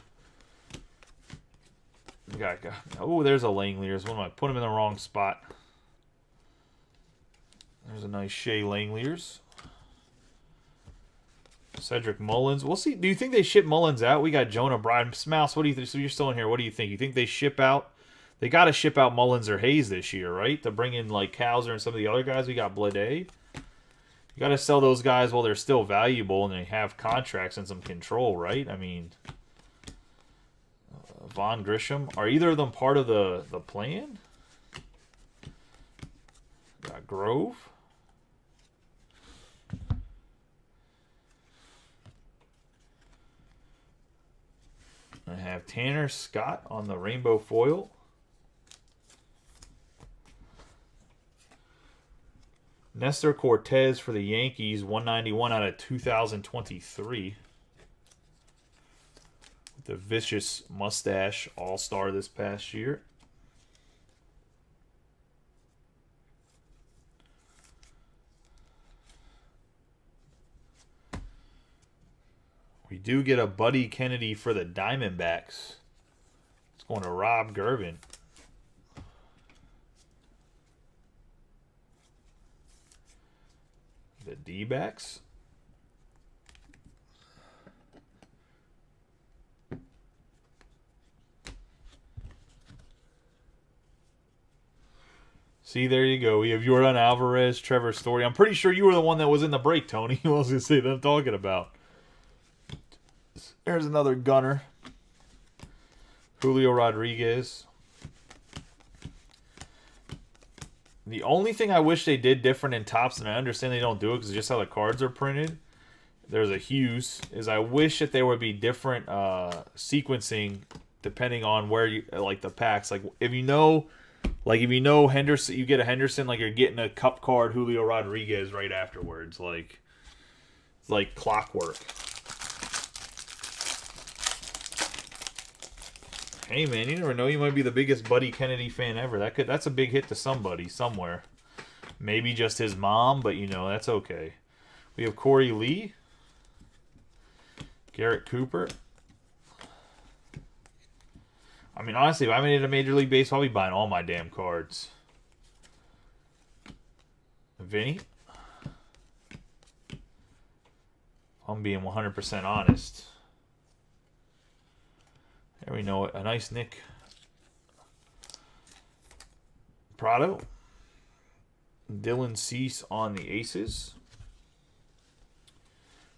Oh, there's a Langeliers. What am I? Put him in the wrong spot. There's a nice Shea Langeliers. Cedric Mullins. We'll see. Do you think they ship Mullins out? We got Jonah Bryan. Smouse, what do you think? So you're still in here. What do you think? You think they ship out? They got to ship out Mullins or Hayes this year, right? To bring in like Cowser and some of the other guys. We got Blade. You got to sell those guys while they're still valuable and they have contracts and some control, right? I mean, Vaughn Grisham. Are either of them part of the plan? Got Grove. I have Tanner Scott on the rainbow foil. Nestor Cortez for the Yankees, 191 out of 2023. With the vicious mustache, all-star this past year. We do get a Buddy Kennedy for the Diamondbacks. It's going to Rob Gervin. The D-backs. See, there you go. We have Yordan Alvarez, Trevor Story. I'm pretty sure you were the one that was in the break, Tony. I was going to say that I'm talking about. There's another gunner. Julio Rodriguez. The only thing I wish they did different in Topps, and I understand they don't do it because it's just how the cards are printed. There's a Hughes. Is I wish that there would be different sequencing depending on where you like the packs. Like if you know Henderson, you get a Henderson, like you're getting a cup card Julio Rodriguez right afterwards. Like it's like clockwork. Hey man, you never know. You might be the biggest Buddy Kennedy fan ever. That's a big hit to somebody somewhere. Maybe just his mom, but you know that's okay. We have Corey Lee, Garrett Cooper. I mean, honestly, if I made it a Major League Baseball, I'll be buying all my damn cards. Vinny. I'm being 100% honest. There we know it. A nice Nick Prado. Dylan Cease on the Aces.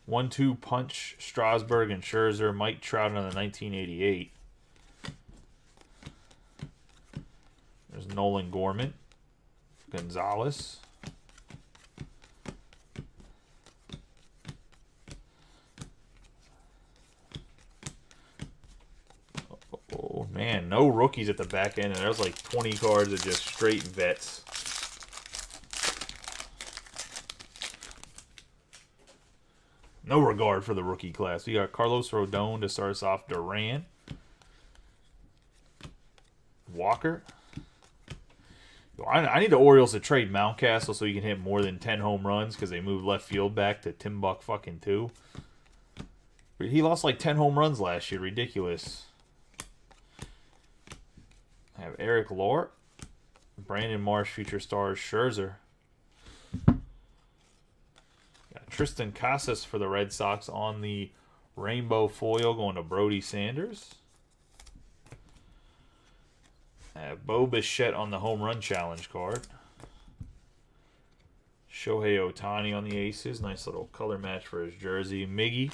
1-2 punch Strasburg and Scherzer. Mike Trout on the 1988. There's Nolan Gorman. Gonzalez. Oh, man. No rookies at the back end. And there's like 20 cards of just straight vets. No regard for the rookie class. We got Carlos Rodon to start us off. Duran. Walker. I need the Orioles to trade Mountcastle so he can hit more than 10 home runs because they moved left field back to Timbuk fucking 2. He lost like 10 home runs last year. Ridiculous. I have Eric Lohr. Brandon Marsh, future stars. Scherzer. Got Tristan Casas for the Red Sox on the rainbow foil going to Brody Sanders. Bo Bichette on the home run challenge card. Shohei Ohtani on the Aces. Nice little color match for his jersey. Miggy.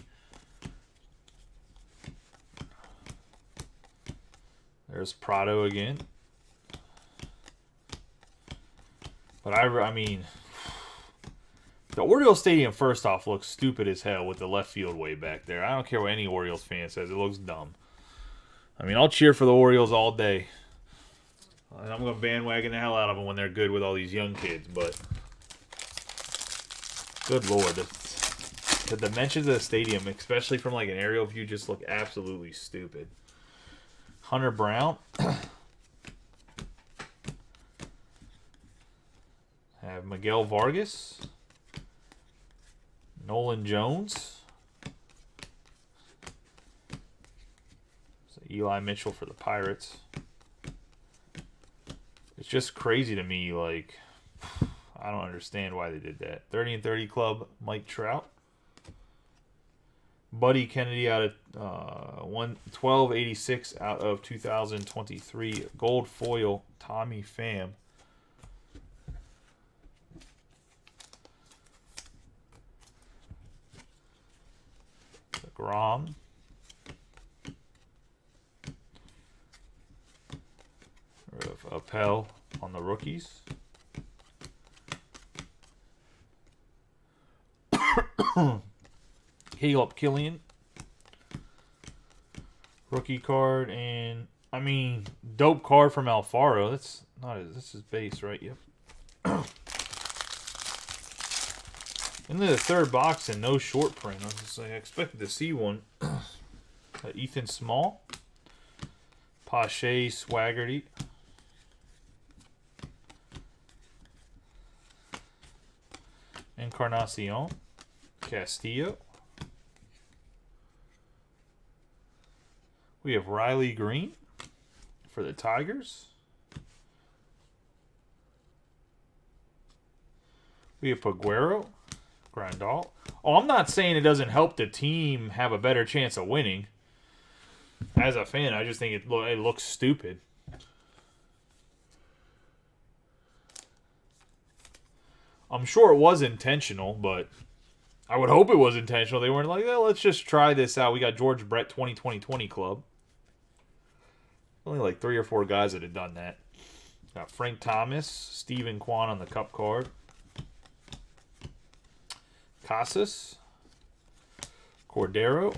There's Prado again. But I mean, the Orioles Stadium first off looks stupid as hell with the left field way back there. I don't care what any Orioles fan says. It looks dumb. I mean, I'll cheer for the Orioles all day. And I'm going to bandwagon the hell out of them when they're good with all these young kids, but good lord. The dimensions of the stadium, especially from like an aerial view, just look absolutely stupid. Hunter Brown. Have Miguel Vargas. Nolan Jones. So Eli Mitchell for the Pirates. It's just crazy to me, like, I don't understand why they did that. 30 and 30 club, Mike Trout. Buddy Kennedy out of 1286 out of 2023. Gold foil, Tommy Pham. Grom. Appel on the rookies. Caleb Killian. Rookie card, and I mean, dope card from Alfaro. That's not his, this is base, right? Yep. Into the third box and no short print. I was just like, I expected to see one. Ethan Small. Pache Swaggerty. Encarnacion. Castillo. We have Riley Green for the Tigers. We have Paguero. Grandal. Oh, I'm not saying it doesn't help the team have a better chance of winning. As a fan, I just think it looks stupid. I'm sure it was intentional, but I would hope it was intentional. They weren't like, oh, let's just try this out. We got George Brett 2020 Club. Only like 3 or 4 guys that had done that. Got Frank Thomas, Stephen Kwan on the cup card. Casas. Cordero.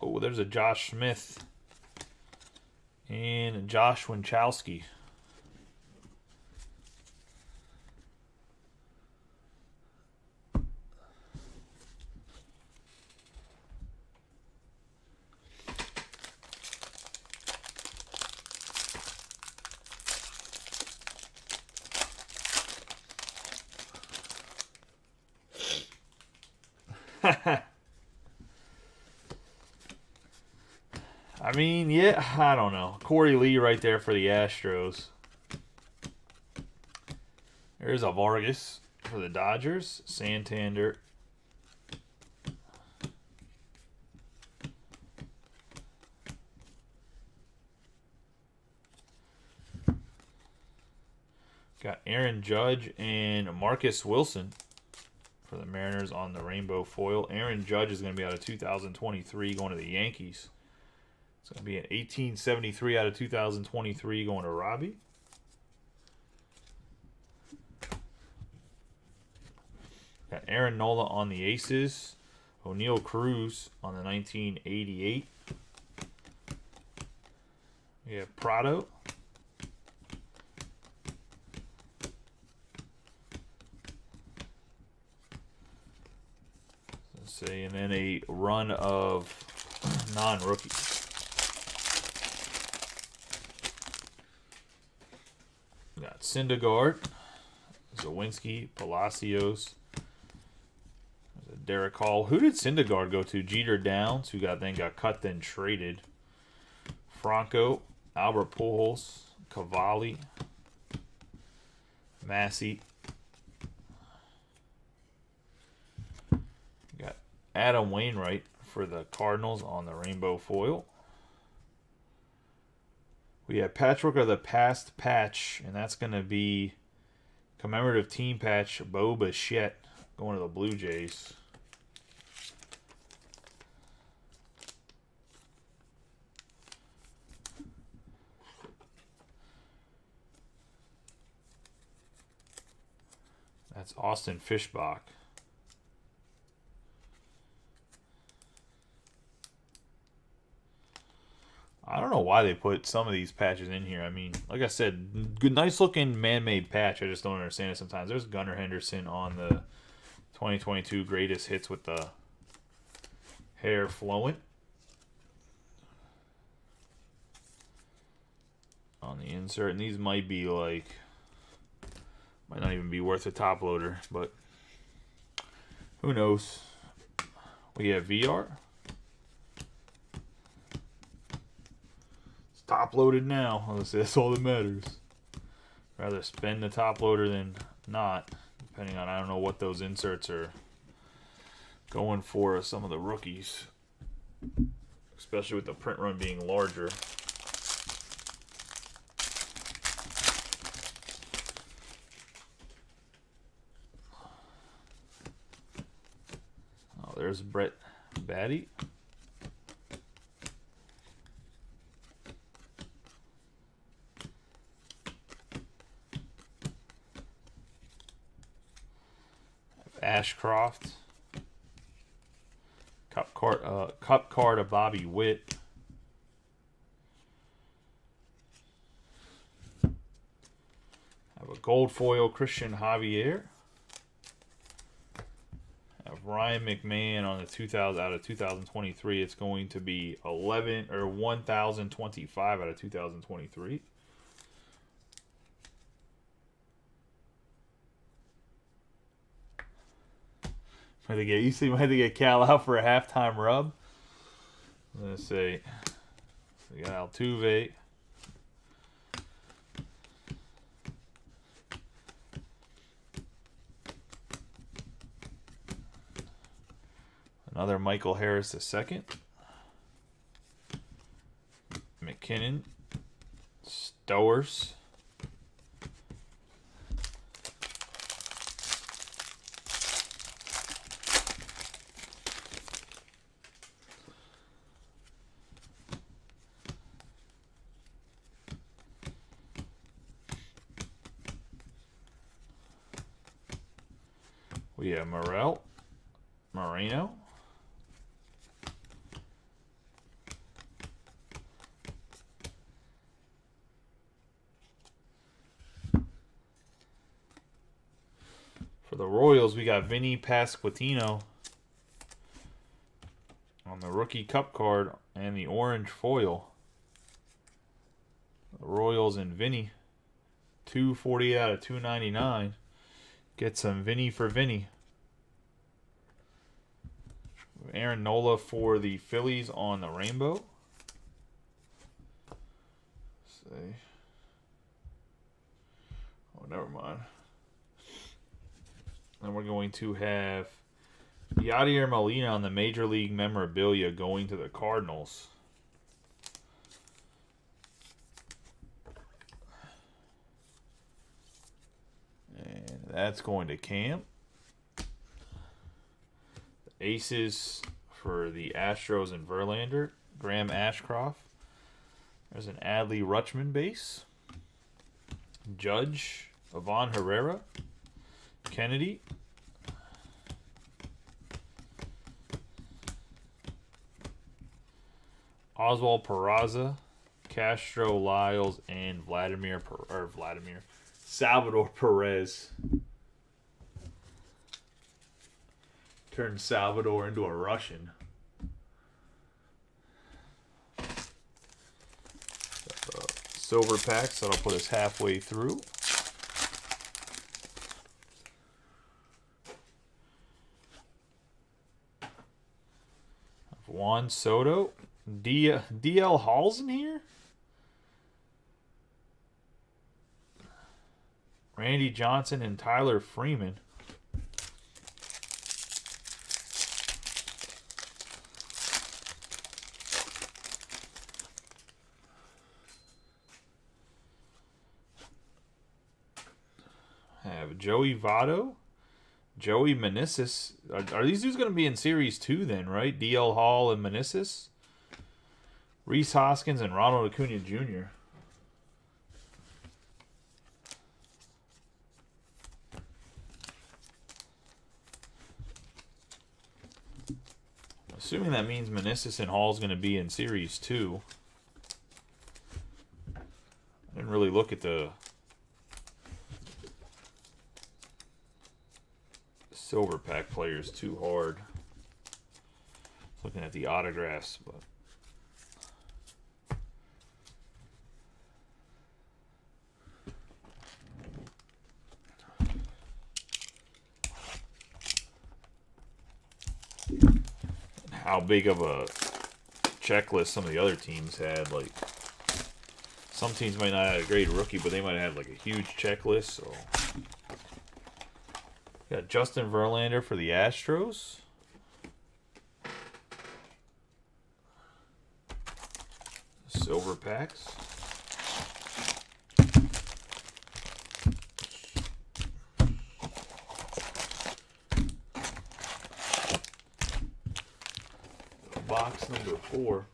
Oh, there's a Josh Smith. And Josh Winchowski. I mean, yeah, I don't know. Corey Lee right there for the Astros. There's a Vargas for the Dodgers. Santander. Got Aaron Judge and Marcus Wilson for the Mariners on the rainbow foil. Aaron Judge is going to be out of 2023 going to the Yankees. It's going to be an 1873 out of 2023 going to Robbie. Got Aaron Nola on the Aces. O'Neal Cruz on the 1988. We have Prado. Let's see, and then a run of non-rookies. We got Syndergaard, Zawinski, Palacios, Derek Hall. Who did Syndergaard go to? Jeter Downs, who got cut, then traded. Franco, Albert Pujols, Cavalli, Massey. Got Adam Wainwright for the Cardinals on the rainbow foil. We have Patchwork of the Past patch, and that's going to be commemorative team patch, Bo Bichette, going to the Blue Jays. That's Austin Fishbach. I don't know why they put some of these patches in here. I mean, like I said, good, nice looking man-made patch. I just don't understand it sometimes. There's Gunnar Henderson on the 2022 greatest hits with the hair flowing. On the insert. And these might be like, might not even be worth a top loader, but who knows. We have VR. It's top loaded now. That's all that matters. Rather spend the top loader than not, depending on, I don't know what those inserts are going for some of the rookies, especially with the print run being larger. Oh, there's Brett Baty. Ashcroft. Cup card of Bobby Witt. Have a gold foil Christian Javier. Have Ryan McMahon on the 2000 out of 2023. It's going to be 1025 out of 2023. You might have to get Cal out for a halftime rub. Let's see. We got Altuve. Another Michael Harris II. McKinnon. Stowers. We have Moreno. For the Royals, we got Vinny Pasquantino on the rookie cup card and the orange foil. The Royals and Vinny. 240 out of 299. Get some Vinny for Vinny. Aaron Nola for the Phillies on the rainbow. Let's see. Oh, never mind. And we're going to have Yadier Molina on the Major League memorabilia going to the Cardinals. And that's going to Cam. The Aces for the Astros and Verlander. Graham Ashcroft. There's an Adley Rutschman base. Judge. Ivan Herrera. Kennedy. Oswald Peraza. Castro Lyles and Salvador Perez. Turned Salvador into a Russian. Silver packs, that'll put us halfway through. Juan Soto. DL Hall's in here? Randy Johnson and Tyler Freeman. Have Joey Votto, Joey Meneses. Are these dudes going to be in Series 2 then, right? DL Hall and Meneses? Rhys Hoskins and Ronald Acuna Jr. Assuming that means Meneses and Hall is going to be in Series 2. I didn't really look at the silver pack players too hard. Looking at the autographs, but how big of a checklist some of the other teams had. Like, some teams might not have a great rookie, but they might have like a huge checklist. So, got Justin Verlander for the Astros. Silver packs. Box number 4.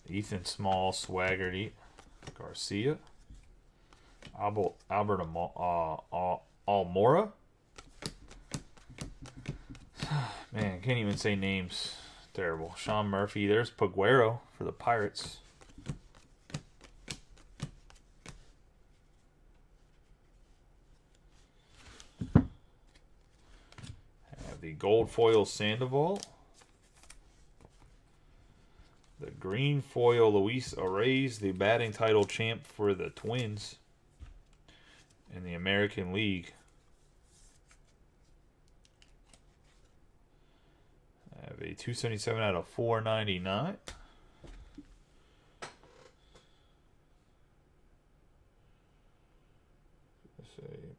Ethan Small, Swaggerty, Garcia, Albert Almora. Man, can't even say names. Terrible. Sean Murphy. There's Paguero for the Pirates. Have the gold foil Sandoval. The green foil Luis Arraez, the batting title champ for the Twins in the American League. I have a 277 out of 499.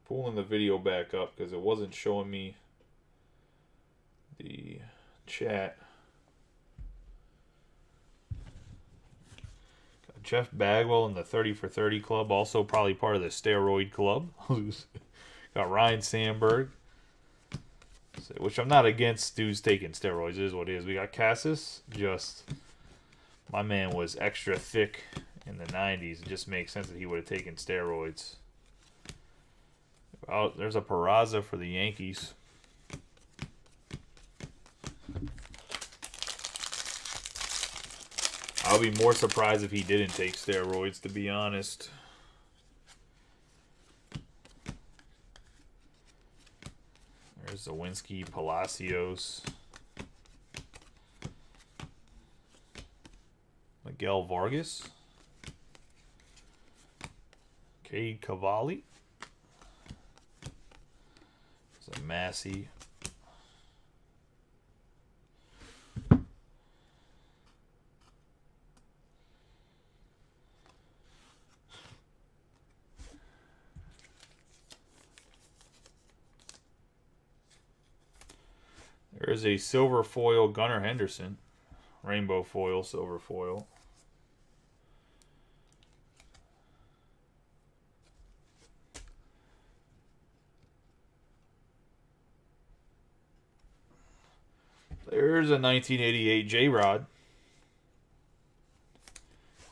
Pulling the video back up because it wasn't showing me the chat. Jeff Bagwell in the 30 for 30 club, also probably part of the steroid club. Got Ryan Sandberg, which I'm not against dudes taking steroids. It is what it is. We got Cassis. Just, my man was extra thick in the 90s. It just makes sense that he would have taken steroids. Oh, there's a Peraza for the Yankees. I'll be more surprised if he didn't take steroids, to be honest. There's Zawinski, Palacios. Miguel Vargas. Cade Cavalli. It's a Massey. There is a silver foil Gunnar Henderson. Rainbow foil, silver foil. There's a 1988 J-Rod.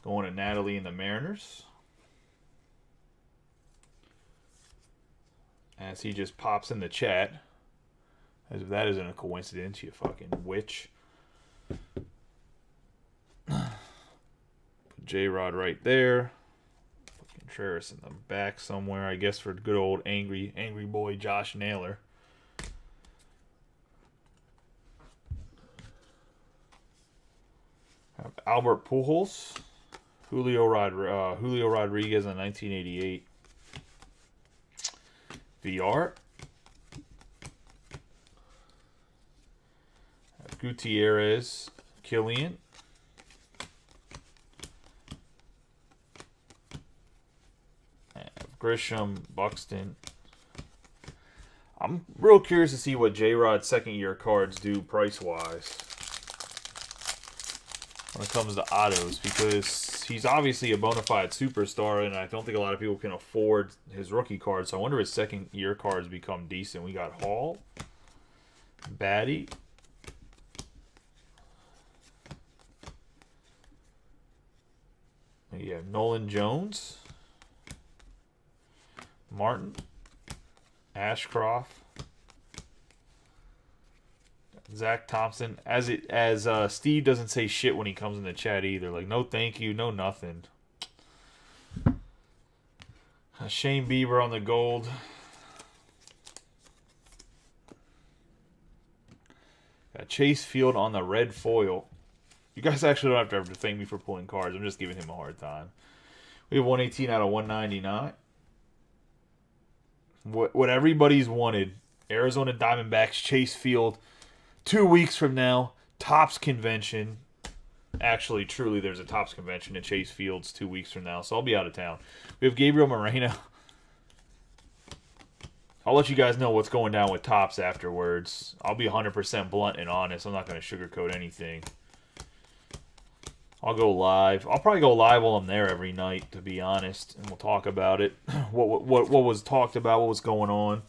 Going to Natalie and the Mariners. As he just pops in the chat. As if that isn't a coincidence, you fucking witch. Put J-Rod right there. Put Contreras in the back somewhere, I guess, for good old angry boy Josh Naylor. Albert Pujols. Julio Rodriguez in 1988. VR. Gutierrez, Killian. Grisham, Buxton. I'm real curious to see what J-Rod's second-year cards do price-wise when it comes to autos, because he's obviously a bona fide superstar, and I don't think a lot of people can afford his rookie cards, so I wonder if his second-year cards become decent. We got Hall, Batty, yeah, Nolan Jones, Martin, Ashcroft, Zach Thompson. As Steve doesn't say shit when he comes in the chat either. Like, no thank you, no nothing. Shane Bieber on the gold. Got Chase Field on the red foil. You guys actually don't have to thank me for pulling cards. I'm just giving him a hard time. We have 118 out of 199. What everybody's wanted. Arizona Diamondbacks, Chase Field. 2 weeks from now, Topps Convention. Actually, truly, there's a Topps Convention at Chase Fields 2 weeks from now, so I'll be out of town. We have Gabriel Moreno. I'll let you guys know what's going down with Topps afterwards. I'll be 100% blunt and honest. I'm not going to sugarcoat anything. I'll go live. I'll probably go live while I'm there every night, to be honest, and we'll talk about it. What was talked about, what was going on.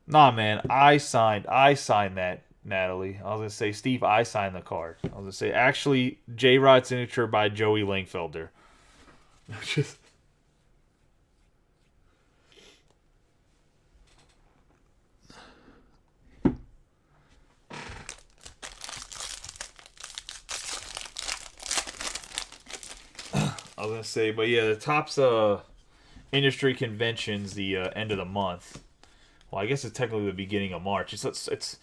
Nah, man, I signed that, Natalie. I was going to say, Steve, I signed the card. I was going to say, actually, J-Rod signature by Joey Langfelder. Just... I was going to say, but yeah, the Topps industry convention's the end of the month. Well, I guess it's technically the beginning of March. It's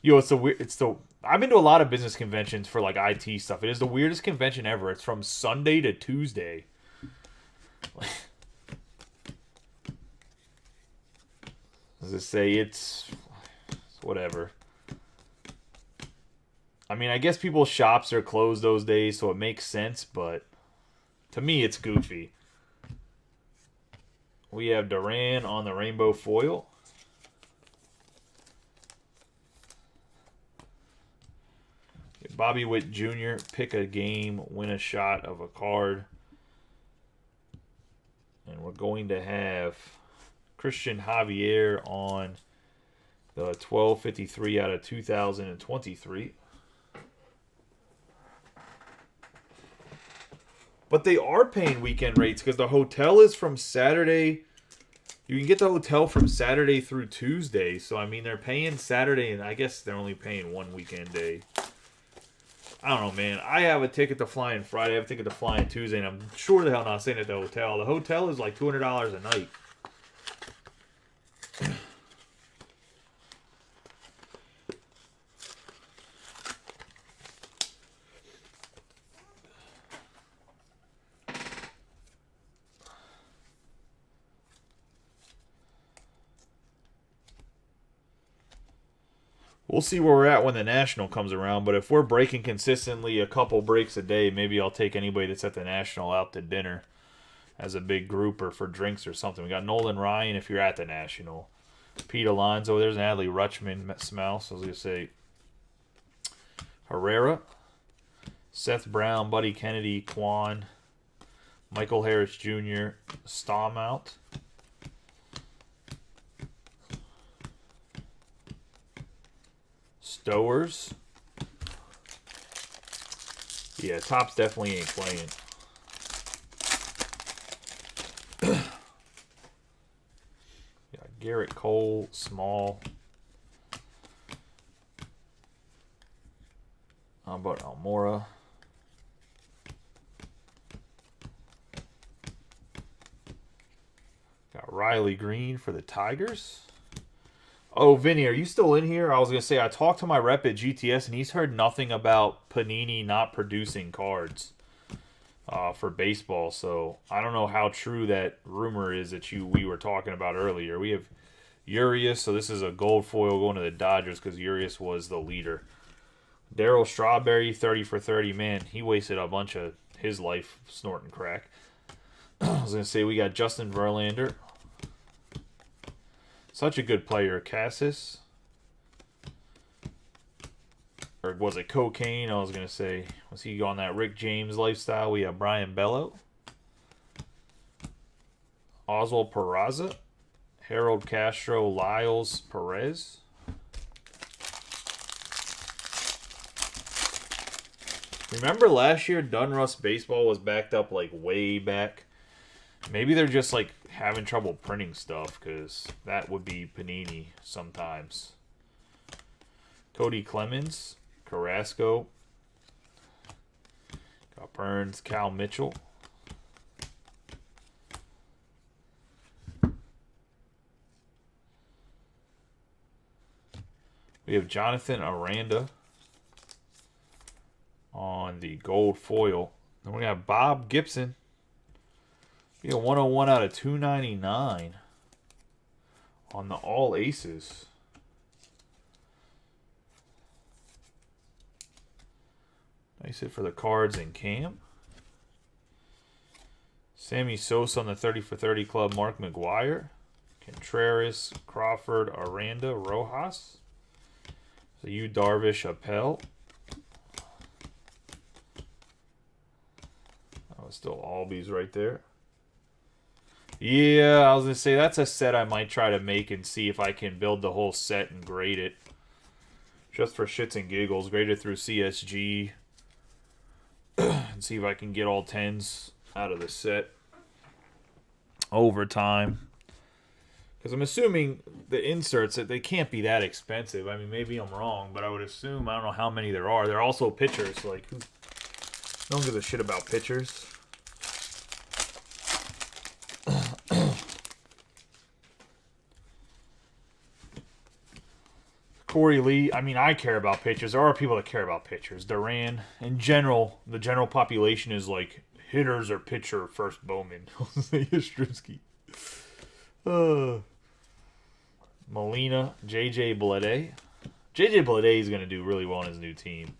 you know, I've been to a lot of business conventions for like IT stuff. It is the weirdest convention ever. It's from Sunday to Tuesday. As I say, it's whatever. I mean, I guess people's shops are closed those days, so it makes sense, but to me, it's goofy. We have Duran on the rainbow foil. Bobby Witt Jr., pick a game, win a shot of a card. And we're going to have Christian Javier on the 1253 out of 2023. But they are paying weekend rates because the hotel is from Saturday. You can get the hotel from Saturday through Tuesday. So, I mean, they're paying Saturday, and I guess they're only paying one weekend day. I don't know, man. I have a ticket to fly in Friday. I have a ticket to fly in Tuesday, and I'm sure the hell not staying at the hotel. The hotel is like $200 a night. We'll see where we're at when the National comes around, but if we're breaking consistently a couple breaks a day, maybe I'll take anybody that's at the National out to dinner as a big group or for drinks or something. We got Nolan Ryan if you're at the National. Pete Alonso, there's an Adley Rutschman smell, so I was going to say Herrera, Seth Brown, Buddy Kennedy, Quan, Michael Harris Jr., Staumont, Stowers. Yeah, Topps definitely ain't playing. Garrett Cole, Small. How about Almora? Got Riley Green for the Tigers. Oh, Vinny, are you still in here? I was going to say, I talked to my rep at GTS, and he's heard nothing about Panini not producing cards for baseball. So I don't know how true that rumor is that we were talking about earlier. We have Urias, so this is a gold foil going to the Dodgers because Urias was the leader. Darryl Strawberry, 30 for 30. Man, he wasted a bunch of his life snorting crack. I was going to say we got Justin Verlander. Such a good player. Cassis. Or was it cocaine? I was going to say, was he on that Rick James lifestyle? We have Brian Bello. Oswald Peraza. Harold Castro. Lyles Perez. Remember last year, Dunruss Baseball was backed up like way back. Maybe they're just like having trouble printing stuff because that would be Panini sometimes. Cody Clemens, Carrasco, got Burns, Cal Mitchell. We have Jonathan Aranda on the gold foil. Then we got Bob Gibson. We got 101 out of 299 on the All Aces. Nice hit for the Cards and Cam. Sammy Sosa on the 30 for 30 club. Mark McGwire. Contreras, Crawford, Aranda, Rojas. So you Darvish, Appel. Oh, still Albies right there. Yeah, I was going to say, that's a set I might try to make and see if I can build the whole set and grade it. Just for shits and giggles. Grade it through CSG. And see if I can get all 10s out of the set. Over time. Because I'm assuming the inserts, that they can't be that expensive. I mean, maybe I'm wrong, but I would assume, I don't know how many there are. They're also pitchers. Like, no one gives a shit about pitchers. Corey Lee, I mean, I care about pitchers. There are people that care about pitchers. Duran, in general, the general population is like hitters or pitcher first Bowman. Yastrzemski. Molina, J.J. Bleday. J.J. Bleday is going to do really well on his new team.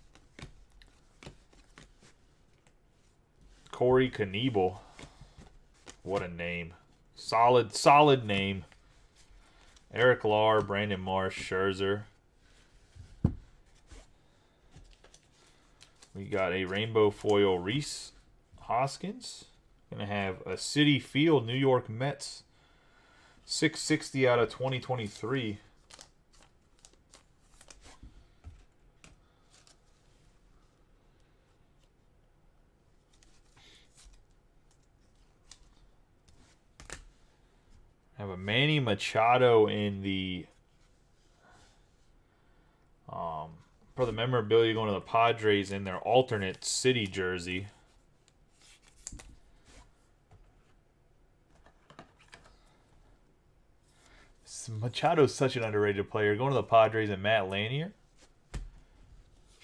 Corey Knebel. What a name. Solid name. Eric Lahr, Brandon Marsh, Scherzer. We got a rainbow foil Reese Hoskins. Going to have a Citi Field New York Mets. 660 out of 2023. I have a Manny Machado in the for the memorabilia going to the Padres in their alternate city jersey. Machado's such an underrated player. Going to the Padres and Matt Lanier.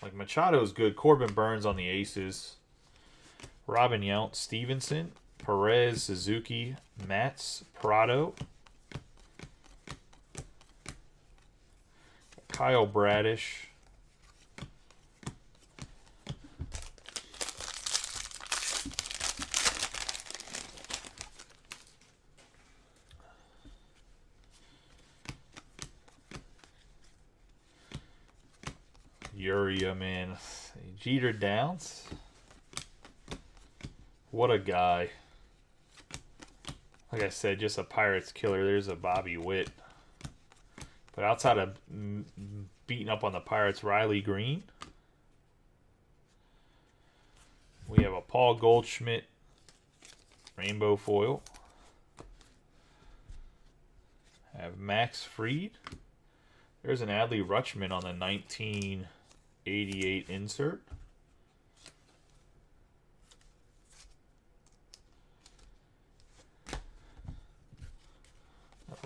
Like, Machado's good. Corbin Burns on the Aces. Robin Yount, Stevenson, Perez, Suzuki, Matz, Prado. Kyle Bradish. Uriah, man. Jeter Downs. What a guy. Like I said, just a Pirates killer. There's a Bobby Witt. But outside of beating up on the Pirates, Riley Green. We have a Paul Goldschmidt rainbow foil. Have Max Fried. There's an Adley Rutschman on the 1988 insert.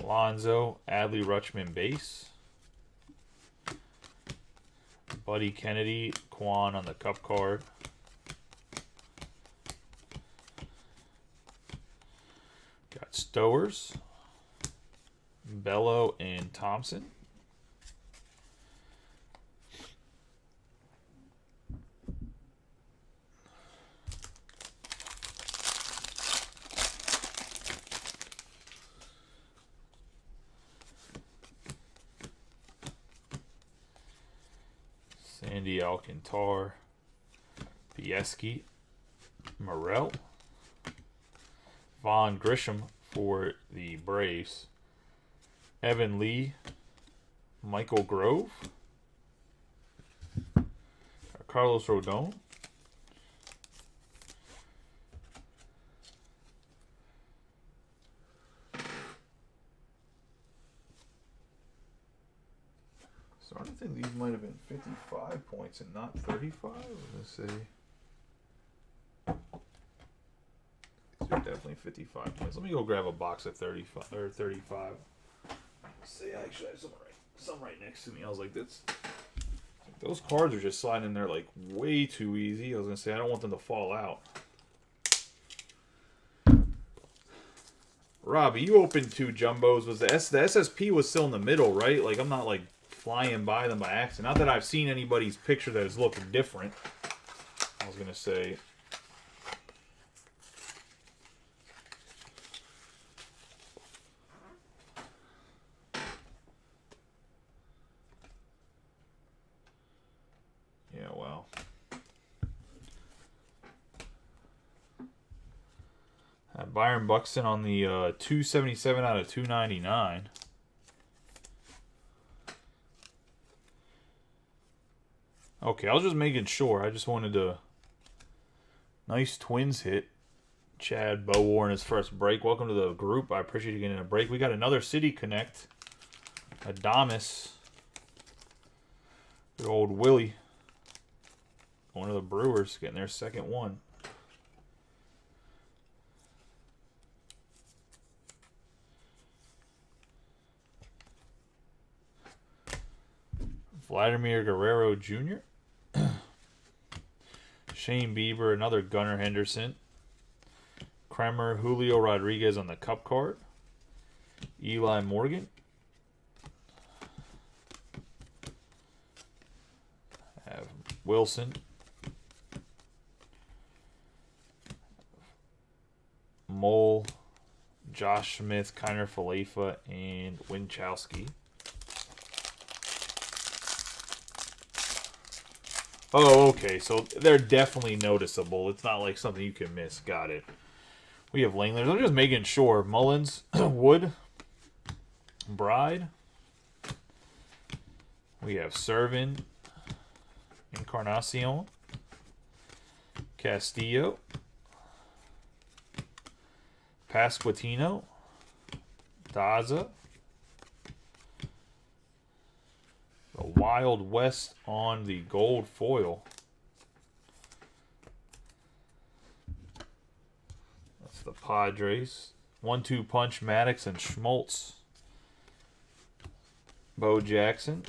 Alonzo, Adley Rutschman base. Buddy Kennedy, Quan on the cup card. Got Stowers, Bello, and Thompson. Sandy Alcantara, Bieski, Morel, Vaughn Grisham for the Braves, Evan Lee, Michael Grove, Carlos Rodon, starting to think these might have been 55 points and not 35. Let's see. These are definitely 55 points. Let me go grab a box of 35 or 35. See, actually, I have some right next to me. I was like, those cards are just sliding in there like way too easy. I was gonna say I don't want them to fall out. Robbie, you opened 2 jumbos. Was the SSP was still in the middle, right? Like I'm not like flying by them by accident. Not that I've seen anybody's picture that is looking different. I was gonna say. Yeah, well. Byron Buxton on the 277 out of 299. Okay, I was just making sure. I just wanted to... Nice Twins hit. Chad Bowar in his first break. Welcome to the group. I appreciate you getting a break. We got another City Connect. Adames. Good old Willie. One of the Brewers getting their second one. Vladimir Guerrero Jr. Shane Bieber, another Gunnar Henderson. Kremer, Julio Rodriguez on the cup card. Eli Morgan. Have Wilson. Mole, Josh Smith, Kiner Falefa, and Winchowski. Oh, okay. So they're definitely noticeable. It's not like something you can miss. Got it. We have Langlers. I'm just making sure. Mullins, Wood, Bride. We have Servin, Encarnacion, Castillo, Pasquantino, Daza. The Wild West on the gold foil. That's the Padres. 1-2 punch, Maddox and Schmaltz. Bo Jackson.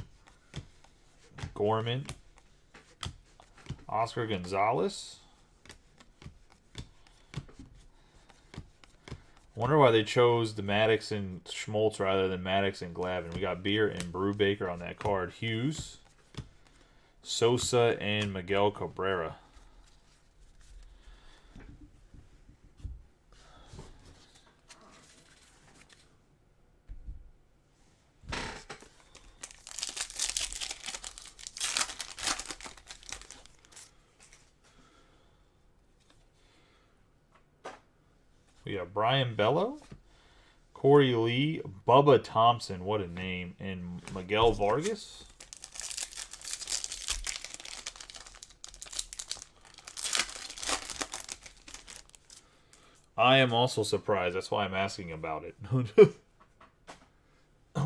Gorman. Oscar Gonzalez. Wonder why they chose the Maddox and Schmaltz rather than Maddox and Glavine. We got Beer and Brubaker on that card. Hughes, Sosa, and Miguel Cabrera. We have Brian Bello, Corey Lee, Bubba Thompson, what a name, and Miguel Vargas. I am also surprised. That's why I'm asking about it.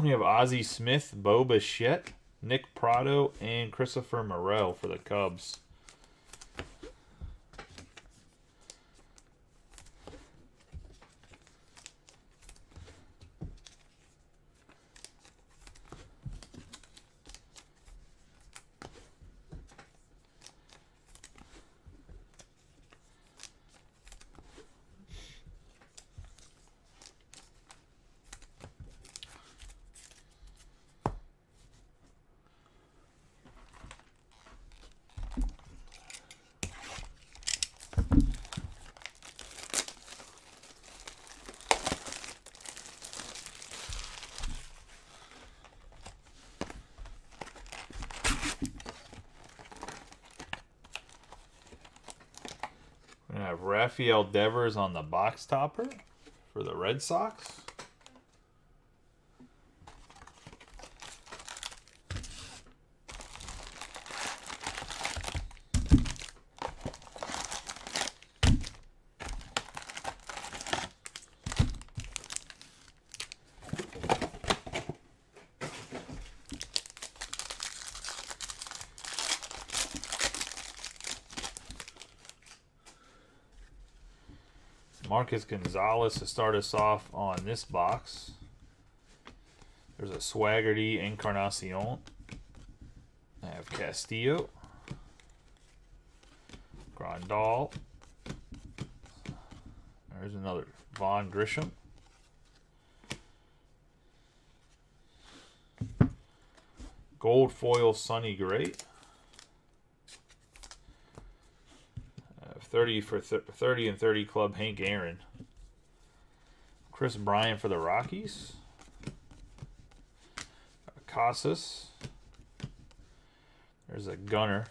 We have Ozzie Smith, Bo Bichette, Nick Prado, and Christopher Morel for the Cubs. We're going to have Rafael Devers on the box topper for the Red Sox. Marcus Gonzalez to start us off on this box. There's a Swaggerty Encarnacion. I have Castillo, Grandal. There's another Vaughn Grisham. Gold foil Sonny Gray. 30 for 30 and 30 club Hank Aaron. Chris Bryant for the Rockies. Casas. There's a Gunner.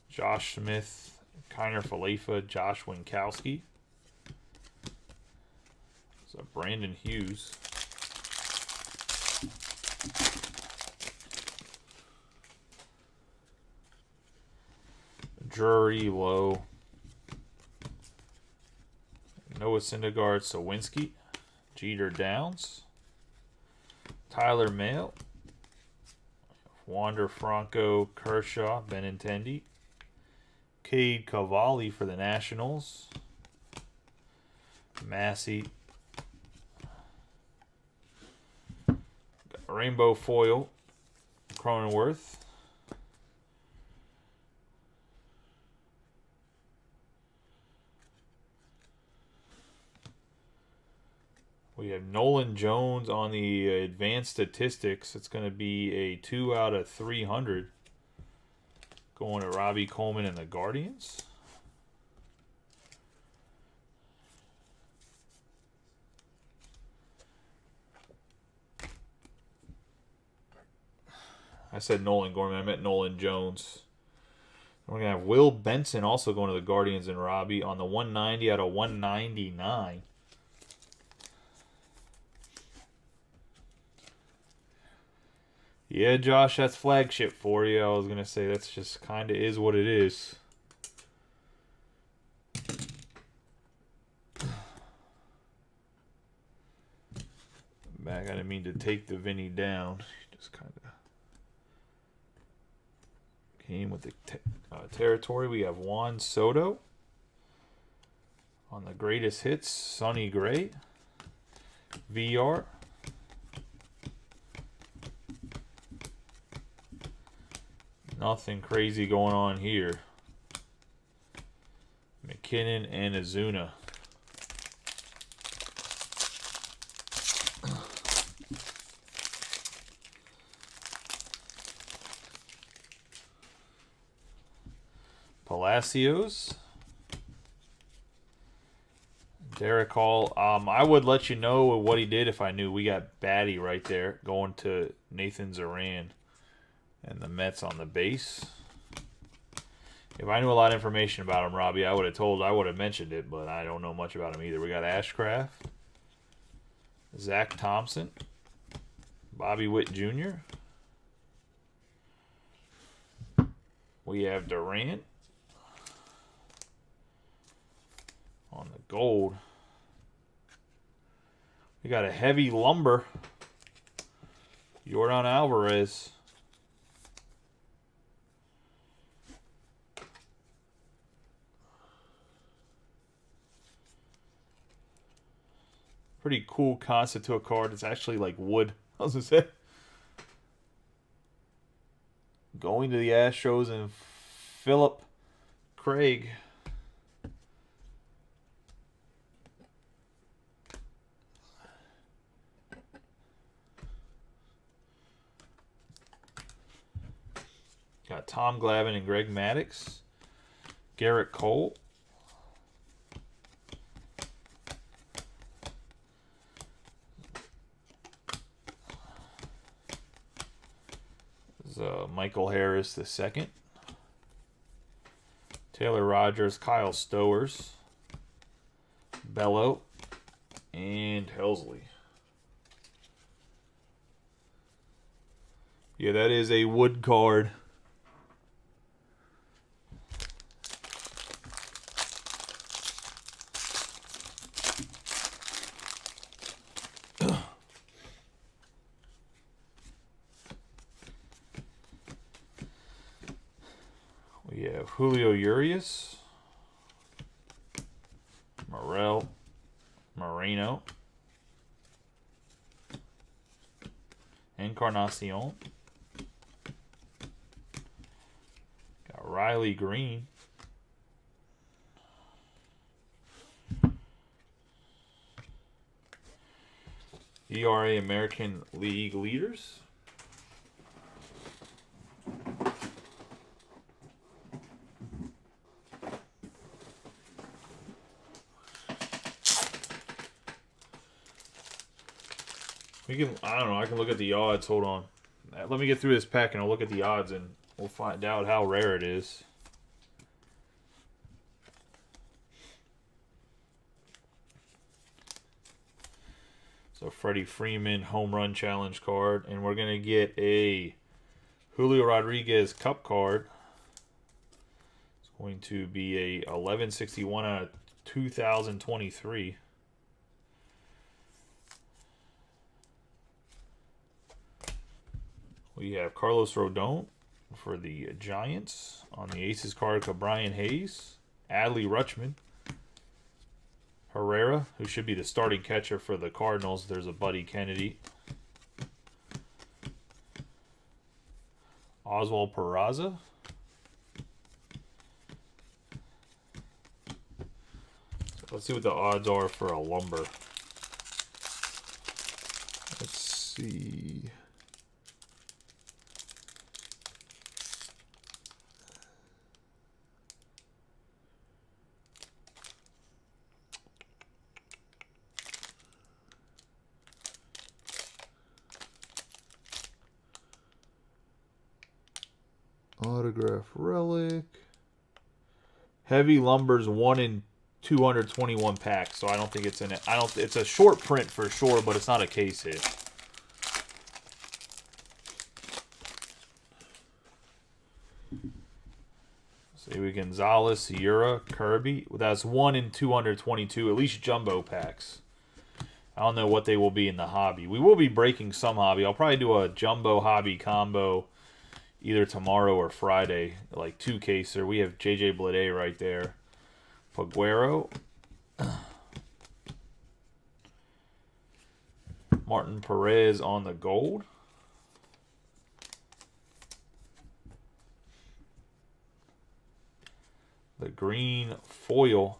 Josh Smith, Kiner Falefa, Josh Winkowski. There's a Brandon Hughes. Drury, Lowe, Noah Syndergaard, Sawinski, Jeter Downs, Tyler Mahle, Wander Franco, Kershaw, Benintendi, Cade Cavalli for the Nationals, Massey, Rainbow Foil, Cronenworth. We have Nolan Jones on the advanced statistics. It's going to be a 2 out of 300. Going to Robbie Coleman and the Guardians. I said Nolan Gorman. I meant Nolan Jones. We're going to have Will Benson also going to the Guardians and Robbie on the 190 out of 199. Yeah, Josh, that's flagship for you. I was going to say that's just kind of is what it is. Back, I didn't mean to take the Vinny down. Just kind of came with the territory. We have Juan Soto on the greatest hits. Sonny Gray. VR. Nothing crazy going on here. McKinnon, and Azuna. Palacios. Derek Hall. I would let you know what he did if I knew. We got Batty right there going to Nathan Zoran and the Mets on the base. If I knew a lot of information about him, Robbie, I would have mentioned it, but I don't know much about him either. We got Ashcraft, Zach Thompson, Bobby Witt Jr. We have Durant on the gold. We got a heavy lumber, Yordan Alvarez. Pretty cool concept to a card. It's actually like wood. I was gonna say. Going to the Astros and Philip Craig. Got Tom Glavine and Greg Maddux. Garrett Cole. Michael Harris II. Taylor Rogers, Kyle Stowers, Bello, and Helsley. Yeah, that is a wood card. We have Julio Urias, Morel, Moreno, Encarnacion, got Riley Green, ERA American League leaders. I don't know, I can look at the odds. Hold on. Let me get through this pack and I'll look at the odds and we'll find out how rare it is. So Freddie Freeman home run challenge card. And we're going to get a Julio Rodriguez Cup card. It's going to be a 1161 out of 2023. We have Carlos Rodon for the Giants. On the Aces card, Brian Hayes, Adley Rutschman, Herrera, who should be the starting catcher for the Cardinals. There's a Buddy Kennedy. Oswald Peraza. Let's see what the odds are for a lumber. Let's see. Autograph relic. Heavy lumbers 1 in 221 packs, so I don't think it's in it. It's a short print for sure, but it's not a case hit. See, Gonzalez, Sierra, Kirby. That's 1 in 222, at least jumbo packs. I don't know what they will be in the hobby. We will be breaking some hobby. I'll probably do a jumbo hobby combo either tomorrow or Friday, like 2-caser. We have JJ Bleday right there. Paguero. Martin Perez on the gold. The green. green foil.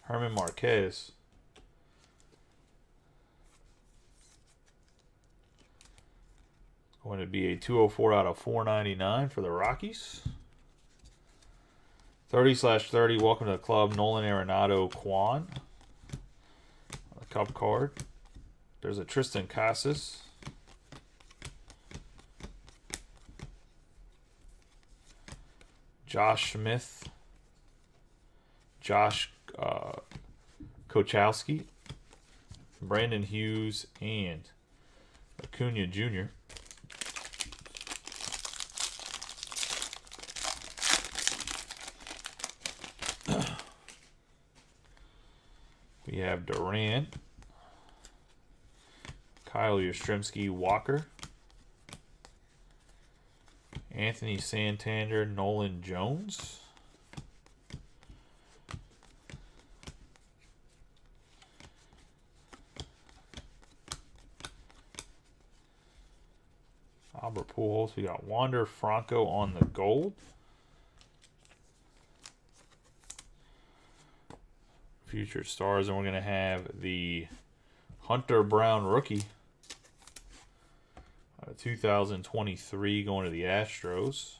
Herman Marquez. Going to be a 204 out of 499 for the Rockies. 30/30. Welcome to the club. Nolan Arenado Kwan. A Cup card. There's a Tristan Casas. Josh Smith. Josh Kochowski. Brandon Hughes and Acuna Jr. We have Durant, Kyle Yastrzemski Walker, Anthony Santander, Nolan Jones, Albert Pujols. We got Wander Franco on the gold. Future stars, and we're going to have the Hunter Brown rookie 2023 going to the Astros.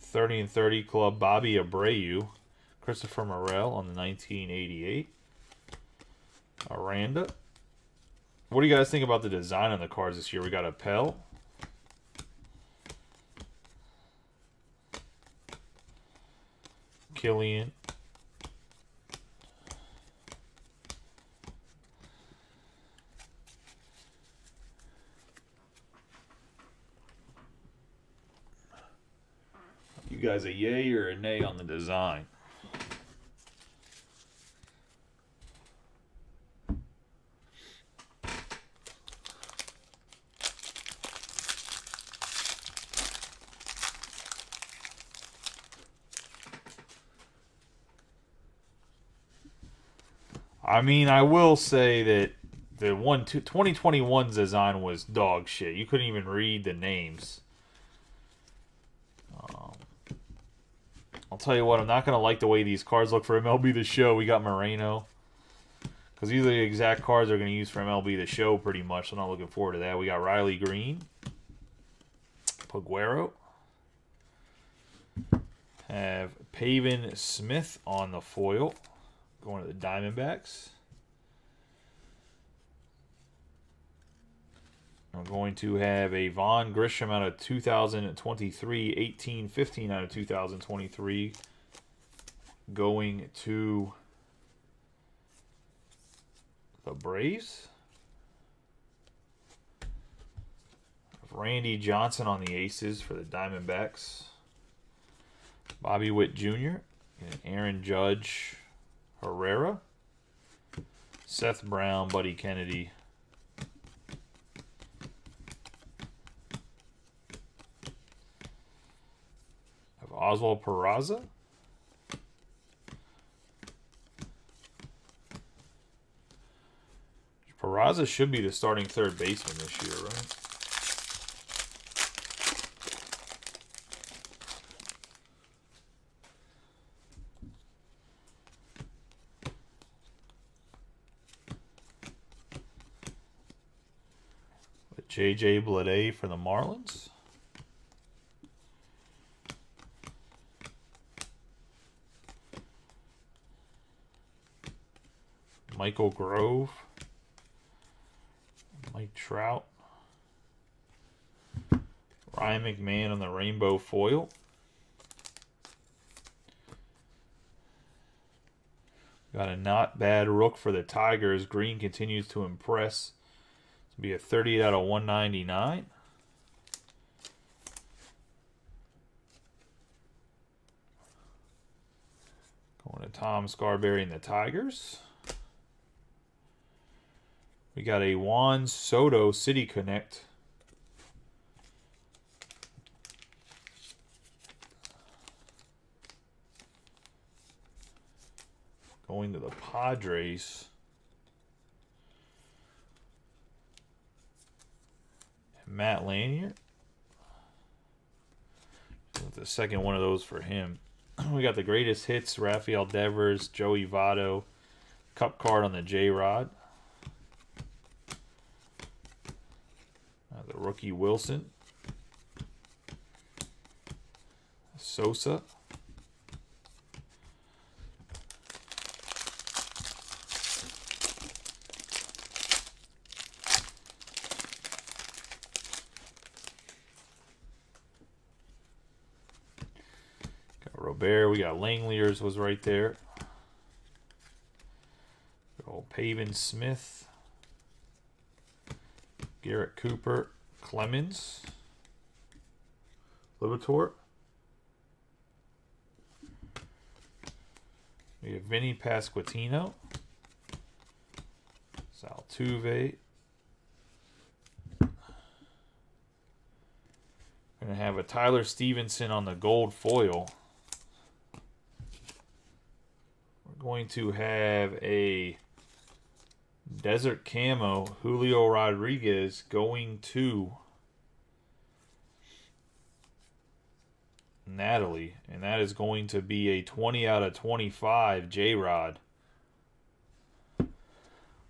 30/30 club, Bobby Abreu, Christopher Morel on the 1988. Aranda. What do you guys think about the design on the cards this year? We got a Pell. Killian. You guys a yay or a nay on the design? I mean, I will say that the 2021's design was dog shit. You couldn't even read the names. I'll tell you what, I'm not going to like the way these cards look for MLB The Show. We got Moreno. Because these are the exact cards they're going to use for MLB The Show pretty much. So I'm not looking forward to that. We got Riley Green. Paguero. Have Pavin Smith on the foil. Going to the Diamondbacks. I'm going to have a Vaughn Grisham out of 2023, 18-15 out of 2023, going to the Braves. Randy Johnson on the Aces for the Diamondbacks. Bobby Witt Jr. and Aaron Judge Herrera. Seth Brown, Buddy Kennedy. Have Oswald Peraza. Peraza should be the starting third baseman this year, right? J.J. Bleday for the Marlins. Michael Grove. Mike Trout. Ryan McMahon on the rainbow foil. Got a not bad rook for the Tigers. Green continues to impress. Be a 38 out of 199. Going to Tom Scarberry and the Tigers. We got a Juan Soto City Connect. Going to the Padres. Matt Lanier. The second one of those for him. We got the greatest hits, Rafael Devers, Joey Votto. Cup card on the J-Rod. The rookie Wilson. Sosa. Robert, we got Langliers was right there. Old Pavin Smith. Garrett Cooper. Clemens. Liberatore. We have Vinny Pasquantino. Altuve. We're going to have a Tyler Stevenson on the gold foil. We're going to have a Desert Camo Julio Rodriguez going to Natalie. And that is going to be a 20 out of 25 J-Rod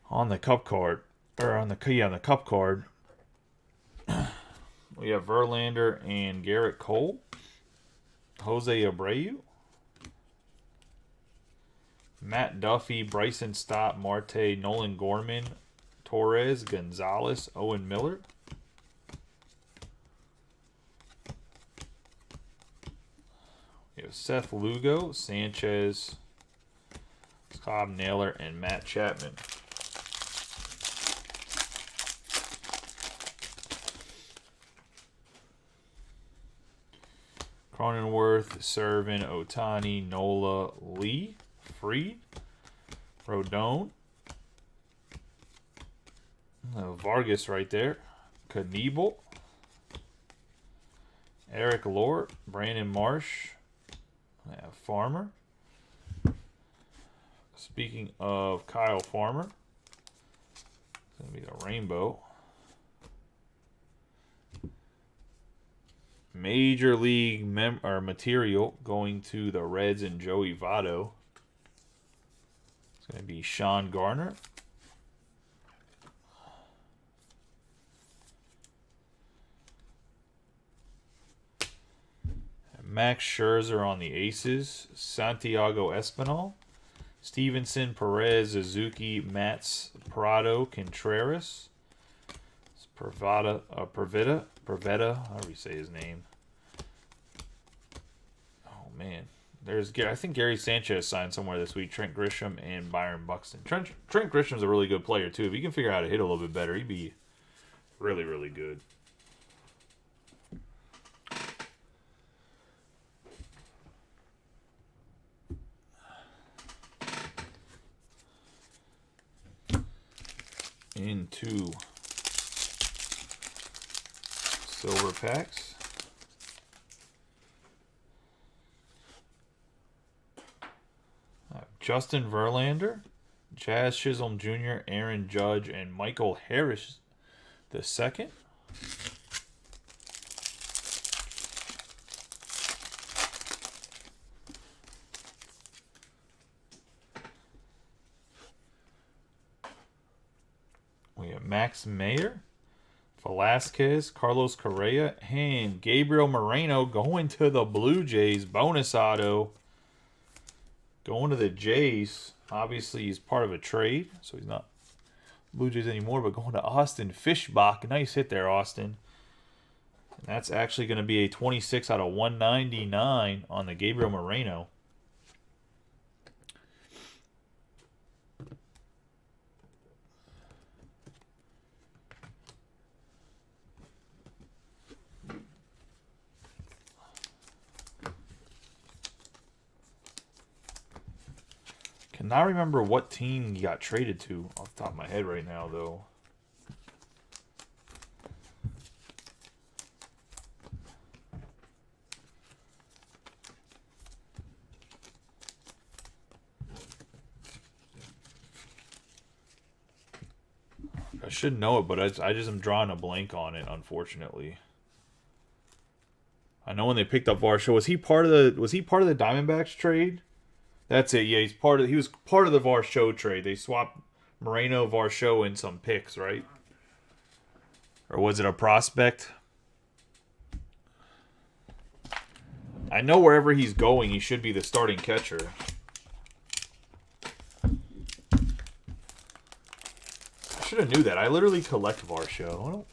on the cup card. Or on the cup card. We have Verlander and Garrett Cole. Jose Abreu. Matt Duffy, Bryson Stott, Marte, Nolan Gorman, Torres, Gonzalez, Owen Miller. We have Seth Lugo, Sanchez, Cobb Naylor, and Matt Chapman. Cronenworth, Servin, Otani, Nola, Lee, Freed, Rodon, Vargas right there, Knievel, Eric Lort, Brandon Marsh, Farmer. Speaking of Kyle Farmer, it's going to be the rainbow. Major League material going to the Reds and Joey Votto. It's going to be Sean Garner. Max Scherzer on the Aces. Santiago Espinal. Stevenson, Perez, Suzuki, Mats, Prado, Contreras. Prevetta, however you say his name. Oh man, I think Gary Sanchez signed somewhere this week. Trent Grisham and Byron Buxton. Trent Grisham's a really good player too. If he can figure out how to hit a little bit better, he'd be really, really good. Into silver packs. Justin Verlander, Jazz Chisholm Jr., Aaron Judge, and Michael Harris II. We have Max Meyer, Velasquez, Carlos Correa, and Gabriel Moreno going to the Blue Jays. Bonus auto. Going to the Jays. Obviously, he's part of a trade, so he's not Blue Jays anymore, but going to Austin Fishbach. Nice hit there, Austin. And that's actually going to be a 26 out of 199 on the Gabriel Moreno. Cannot remember what team he got traded to off the top of my head right now, though. I should know it, but I just am drawing a blank on it, unfortunately. I know when they picked up Varsho, was he part of the Diamondbacks trade? That's it. Yeah, he was part of the Varsho trade. They swapped Moreno, Varsho, and some picks, right? Or was it a prospect? I know wherever he's going, he should be the starting catcher. I should have knew that. I literally collect Varsho.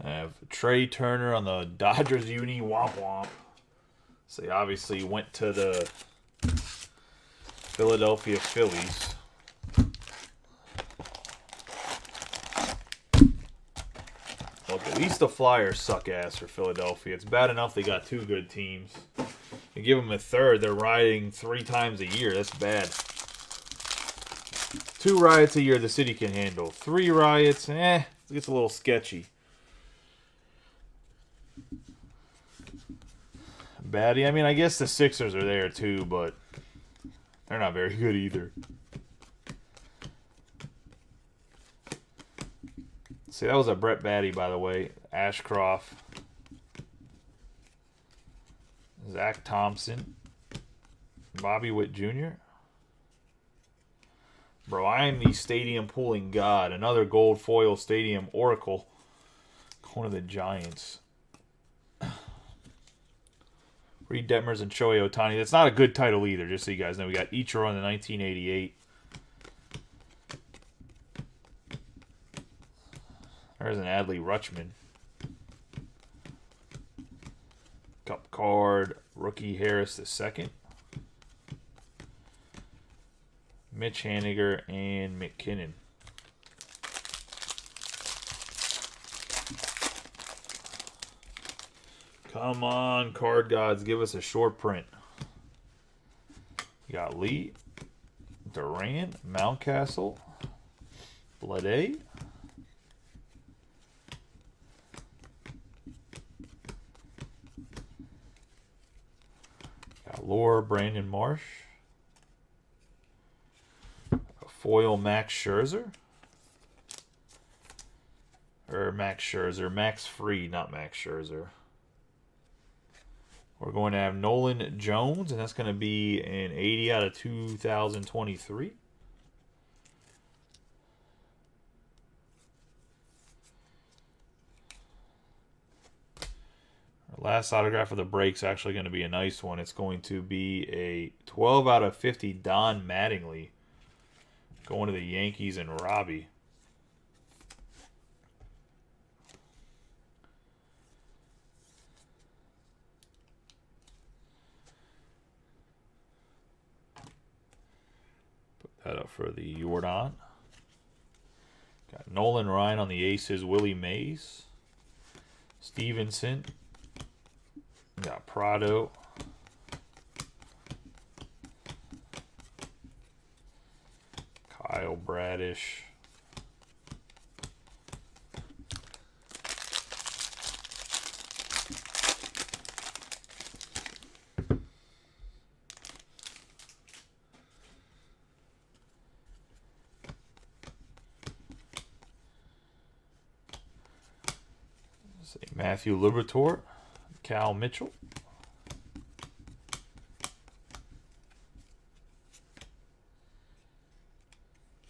I have Trey Turner on the Dodgers uni. Womp womp. So he obviously went to the Philadelphia Phillies. Look, at least the Flyers suck ass for Philadelphia. It's bad enough they got 2 good teams. You give them a third, they're rioting 3 times a year. That's bad. 2 riots a year the city can handle. 3 riots, it gets a little sketchy. Batty, I mean, I guess the Sixers are there too, but they're not very good either. See, that was a Brett Batty, by the way. Ashcroft. Zach Thompson. Bobby Witt Jr. Bro, I am the stadium pulling god. Another gold foil stadium oracle. One of the Giants. Reed Detmers and Shohei Ohtani. That's not a good title either, just so you guys know. We got Ichiro in the 1988. There's an Adley Rutschman. Cup card. Rookie Harris II. Mitch Haniger and McKinnon. Come on, card gods. Give us a short print. You got Lee, Durant, Mountcastle, Blade. Got Lore, Brandon Marsh. A foil Max Scherzer. Or Max Scherzer. Max Fried, not Max Scherzer. We're going to have Nolan Jones, and that's going to be an 80 out of 2023. Our last autograph of the break is actually going to be a nice one. It's going to be a 12 out of 50 Don Mattingly going to the Yankees and Robbie. That up for the Jordan. Got Nolan Ryan on the Aces. Willie Mays. Stevenson. Got Prado. Kyle Bradish. Matthew Liberatore, Cal Mitchell.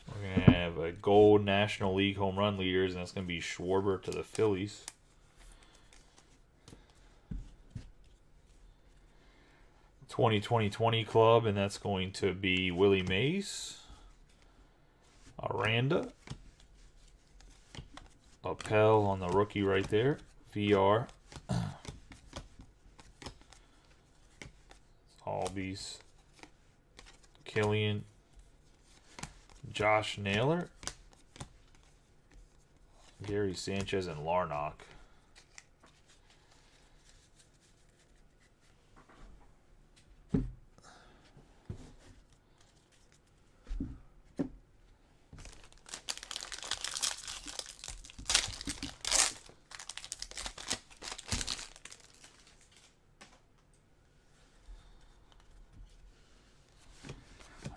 We're going to have a gold National League home run leaders, and that's going to be Schwarber to the Phillies. '20 club, and that's going to be Willie Mays, Aranda, Appel on the rookie right there. VR. Albies. Killian. Josh Naylor. Gary Sanchez and Larnach.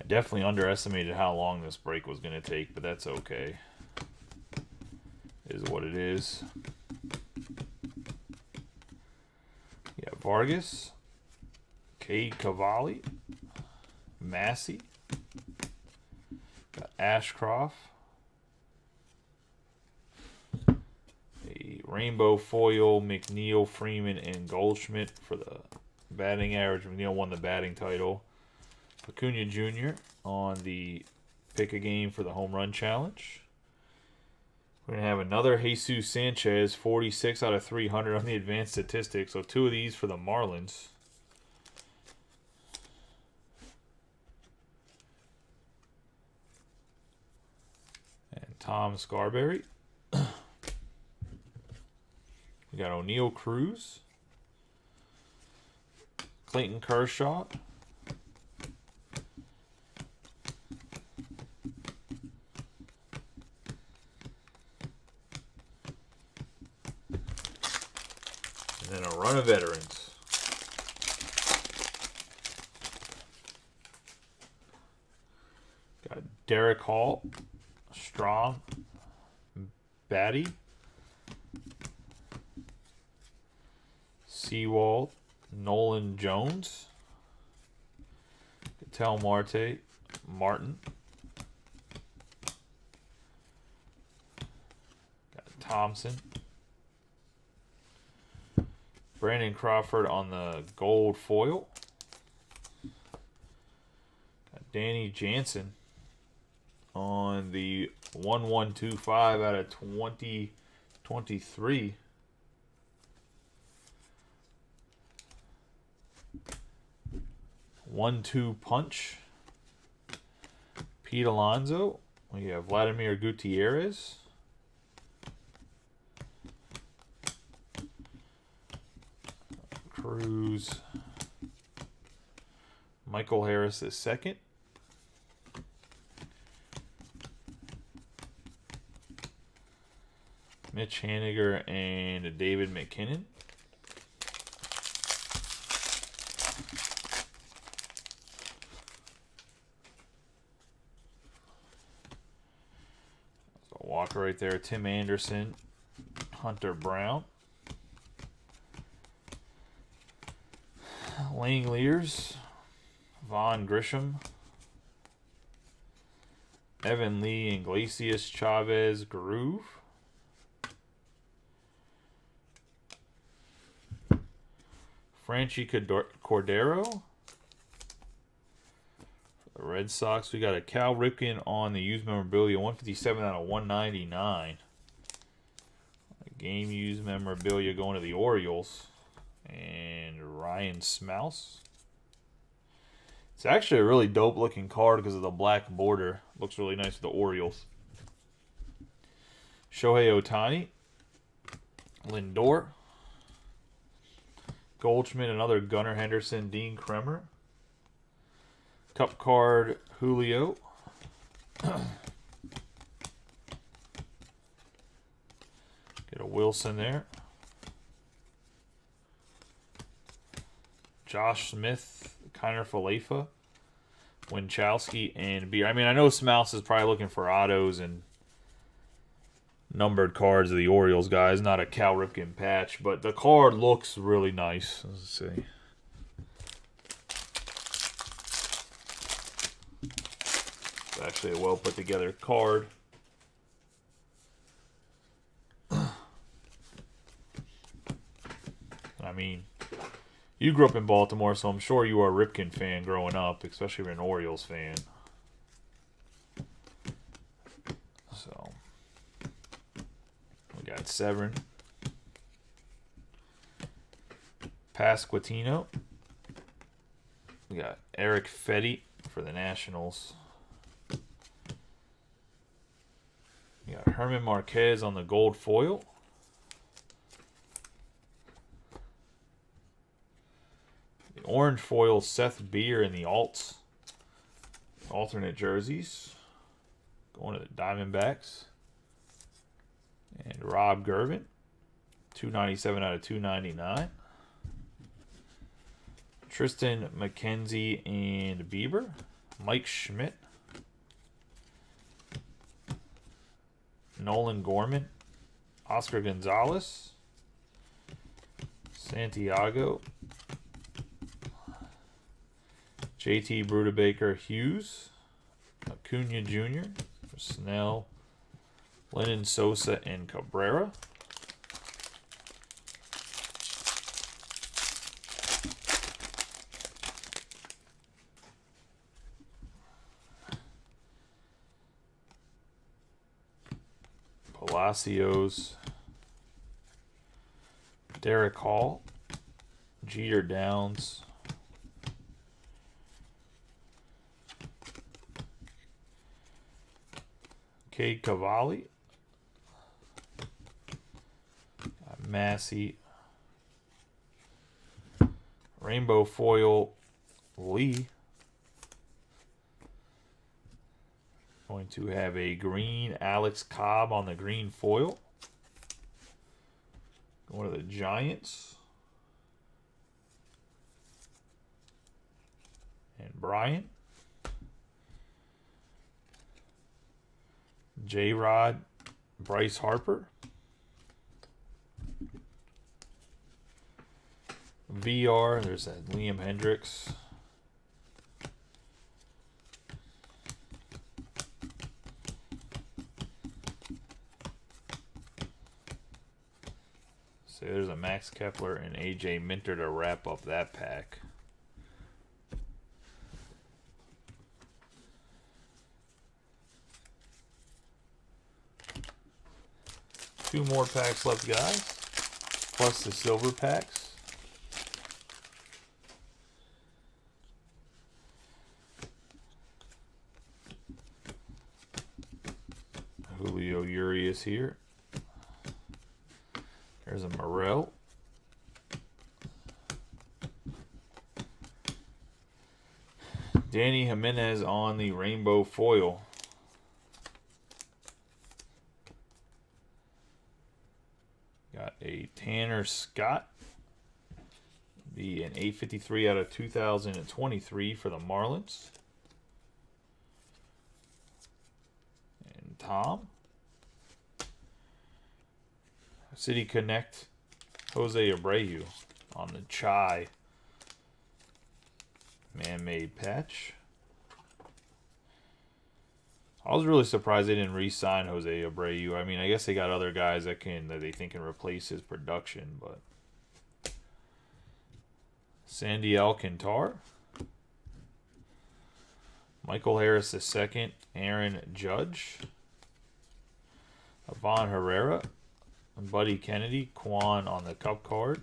I definitely underestimated how long this break was going to take, but that's okay. It is what it is. Yeah, Vargas, Cade Cavalli, Massey, got Ashcroft, a rainbow foil, McNeil, Freeman, and Goldschmidt for the batting average. McNeil won the batting title. Acuna Jr. on the pick a game for the home run challenge. We're going to have another Jesus Sanchez, 46 out of 300 on the advanced statistics. So 2 of these for the Marlins. And Tom Scarberry. We got O'Neal Cruz. Clayton Kershaw. And then a run of veterans. Got Derek Hall, Strong, Batty, Sewald, Nolan Jones, Ketel Marte, Martin, got Thompson, Brandon Crawford on the gold foil. Got Danny Jansen on the 1125 out of 2023. One-two punch. Pete Alonso. We have Vladimir Gutierrez. Cruz. Michael Harris II. Mitch Haniger and David McKinnon. So Walker right there. Tim Anderson. Hunter Brown. Langeliers, Vaughn Grisham, Evan Lee, Iglesias, Chavez, Groove, Franchi Cordero. For the Red Sox, we got a Cal Ripken on the used memorabilia, 157 out of 199. A game used memorabilia going to the Orioles. And Ryan Smouse. It's actually a really dope looking card because of the black border. Looks really nice with the Orioles. Shohei Ohtani. Lindor. Goldschmidt, another Gunnar Henderson, Dean Kremer. Cup card, Julio. Get a Wilson there. Josh Smith, Kiner Falefa, Winchowski, and Beer. I mean, I know Smouse is probably looking for autos and numbered cards of the Orioles guys, not a Cal Ripken patch, but the card looks really nice. Let's see. It's actually a well put together card. I mean, you grew up in Baltimore, so I'm sure you were a Ripken fan growing up, especially if you're an Orioles fan. So, we got Severin. Pasquantino. We got Eric Fetty for the Nationals. We got Herman Marquez on the gold foil. Orange foil, Seth Beer in the alts. Alternate jerseys. Going to the Diamondbacks. And Rob Gervin. 297 out of 299. Tristan McKenzie and Bieber. Mike Schmidt. Nolan Gorman. Oscar Gonzalez. Santiago. JT Brudebaker Hughes. Acuna Jr. Snell. Lennon Sosa and Cabrera. Palacios. Derek Hall. Jeter Downs. Cade Cavalli. Massey. Rainbow Foil Lee. Going to have a green Alex Cobb on the green foil. Going to the Giants. And Brian. J-Rod. Bryce Harper. VR, there's that Liam Hendricks. So there's a Max Kepler and AJ Minter to wrap up that pack. Two more packs left, guys, plus the silver packs. Julio Urias here. There's a Morel. Danny Jimenez on the rainbow foil. Got a Tanner Scott. Be an 853 out of 2023 for the Marlins. And Tom. City Connect, Jose Abreu on the Chai man-made patch. I was really surprised they didn't re-sign Jose Abreu. I mean, I guess they got other guys that they think can replace his production, but Sandy Alcantara, Michael Harris II, Aaron Judge, Ivan Herrera. And Buddy Kennedy, Quan on the cup card.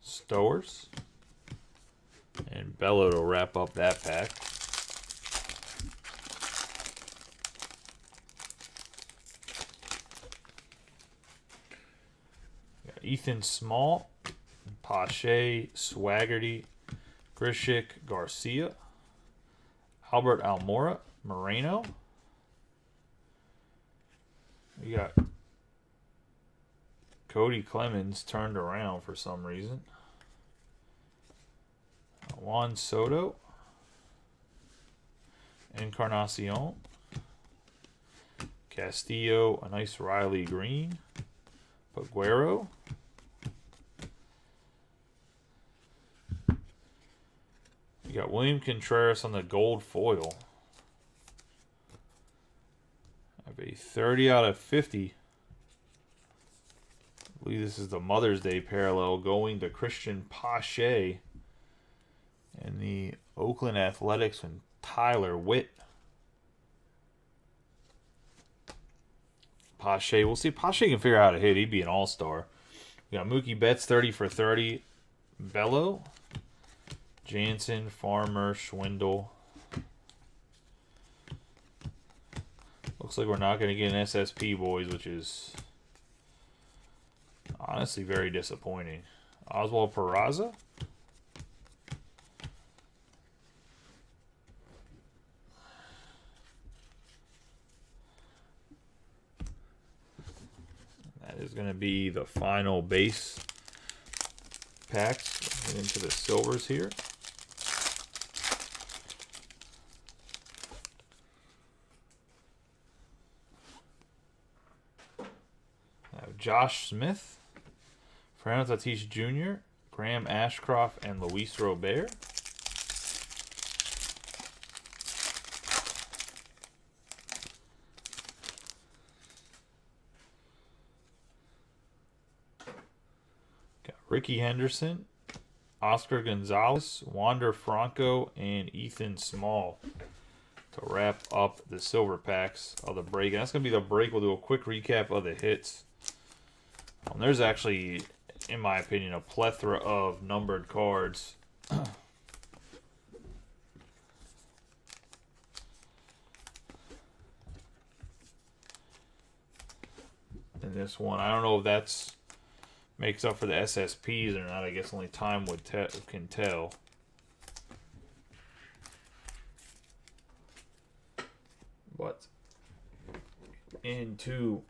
Stowers. And Bello to wrap up that pack. Got Ethan Small, Pache, Swaggerty, Grishik, Garcia, Albert Almora, Moreno. We got Cody Clemens turned around for some reason. Juan Soto. Encarnacion. Castillo, a nice Riley Green. Paguero. You got William Contreras on the gold foil. A 30 out of 50. I believe this is the Mother's Day parallel going to Christian Pache and the Oakland Athletics and Tyler Witt. Pache, we'll see. Pache can figure out how to hit. He'd be an all-star. We got Mookie Betts, 30 for 30. Bello. Jansen, Farmer, Schwindel. Looks like we're not going to get an SSP, boys, which is honestly very disappointing. Oswald Peraza. That is going to be the final base packs. Get into the silvers here. Josh Smith, Fernando Tatis Jr., Graham Ashcroft, and Luis Robert. Got Ricky Henderson, Oscar Gonzalez, Wander Franco, and Ethan Small to wrap up the silver packs of the break. And that's going to be the break. We'll do a quick recap of the hits. There's actually, in my opinion, a plethora of numbered cards. In this one, I don't know if that's makes up for the SSPs or not. I guess only time can tell. But into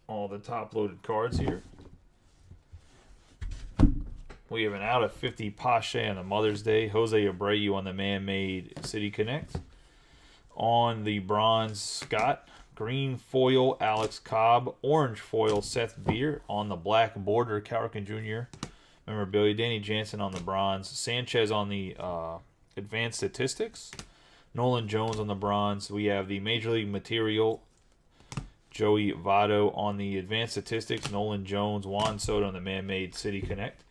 all the top-loaded cards here. We have an out of 50 Pache on the Mother's Day. Jose Abreu on the man-made City Connect. On the bronze, Scott. Green foil, Alex Cobb. Orange foil, Seth Beer. On the black border, Cal Ripken Jr. Memorabilia. Danny Jansen on the bronze. Sanchez on the advanced statistics. Nolan Jones on the bronze. We have the Major League Material, Joey Votto on the advanced statistics, Nolan Jones, Juan Soto on the man-made City Connect.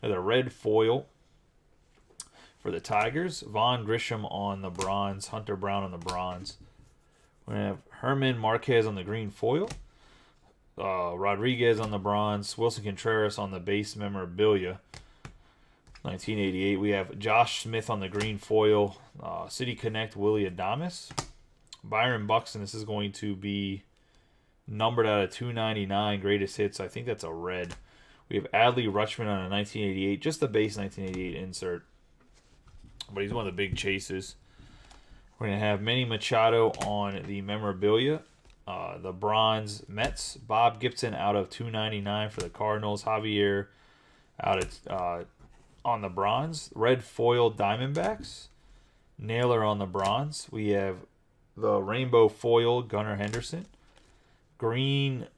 The red foil for the Tigers, Vaughn Grisham on the bronze, Hunter Brown on the bronze. We have Herman Marquez on the green foil, Rodriguez on the bronze, Wilson Contreras on the base memorabilia. 1988. We have Josh Smith on the green foil, City Connect, Willy Adames. Byron Buxton, this is going to be numbered out of 299, greatest hits. I think that's a red. We have Adley Rutschman on a 1988, just the base 1988 insert. But he's one of the big chases. We're going to have Manny Machado on the memorabilia. The bronze Mets. Bob Gibson out of 299 for the Cardinals. Javier out of, on the bronze. Red foil Diamondbacks. Naylor on the bronze. We have the rainbow foil Gunnar Henderson. Green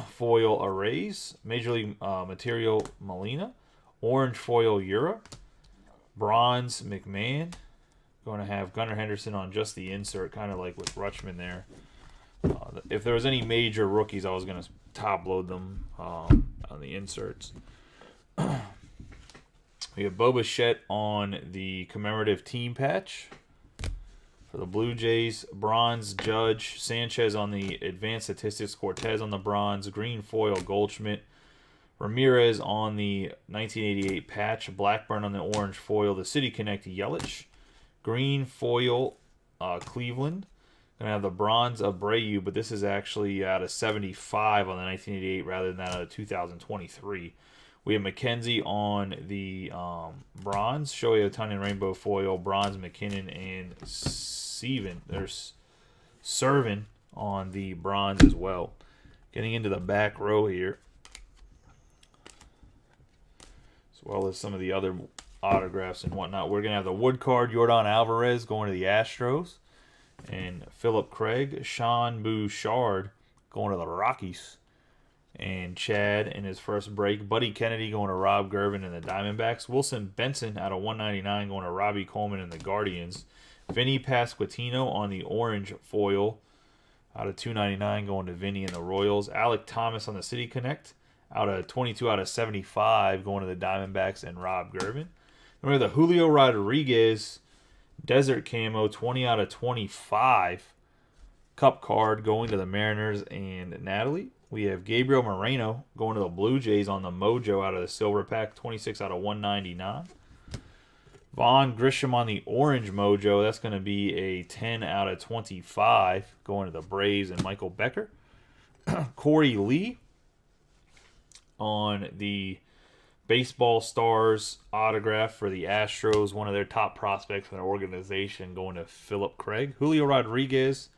foil Arrays, Major League Material Molina, orange foil Ura, bronze McMahon. Going to have Gunnar Henderson on just the insert, kind of like with Rutschman there. If there was any major rookies, I was going to top load them on the inserts. We have Bo Bichette on the commemorative team patch. For the Blue Jays, bronze Judge, Sanchez on the advanced statistics, Cortez on the bronze, green foil Goldschmidt, Ramirez on the 1988 patch, Blackburn on the orange foil, the City Connect Yelich, green foil Cleveland. Gonna have the bronze Abreu, but this is actually out of 75 on the 1988 rather than that out of 2023. We have McKenzie on the bronze, Shohei Ohtani rainbow foil, bronze McKinnon, and there's Servin on the bronze as well. Getting into the back row here, as well as some of the other autographs and whatnot. We're going to have the wood card, Yordan Alvarez going to the Astros, and Philip Craig, Sean Bouchard going to the Rockies, and Chad in his first break. Buddy Kennedy going to Rob Gervin and the Diamondbacks. Wilson Benson out of 199 going to Robbie Coleman and the Guardians. Vinny Pasquantino on the orange foil out of 299 going to Vinny and the Royals. Alec Thomas on the City Connect out of 22 out of 75 going to the Diamondbacks and Rob Gervin. Then we have the Julio Rodriguez Desert Camo 20 out of 25 Cup card going to the Mariners and Natalie. We have Gabriel Moreno going to the Blue Jays on the Mojo out of the Silver Pack, 26 out of 199. Vaughn Grisham on the Orange Mojo. That's going to be a 10 out of 25 going to the Braves and Michael Becker. Corey Lee on the Baseball Stars autograph for the Astros, one of their top prospects in their organization, going to Philip Craig. Julio Rodriguez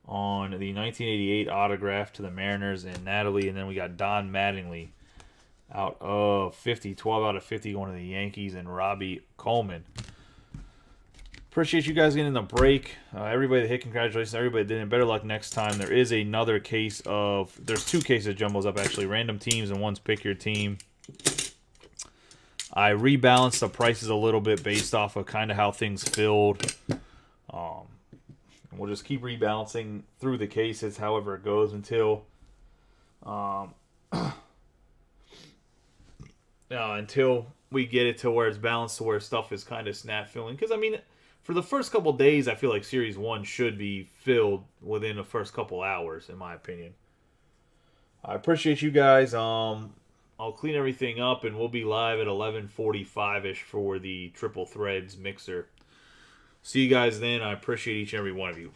on the 1988 autograph to the Mariners and Natalie. And then we got Don Mattingly out of 50. 12 out of 50 going to the Yankees and Robbie Coleman. Appreciate you guys getting the break. Everybody that hit, congratulations. Everybody that didn't, better luck next time. There is another case of, there's 2 cases of jumbos up actually. Random teams and one's pick your team. I rebalanced the prices a little bit based off of kind of how things filled. We'll just keep rebalancing through the cases however it goes until until we get it to where it's balanced to where stuff is kind of snap filling. Because, I mean, for the first couple days, I feel like Series 1 should be filled within the first couple hours, in my opinion. I appreciate you guys. I'll clean everything up, and we'll be live at 11:45-ish for the Triple Threads mixer. See you guys then. I appreciate each and every one of you.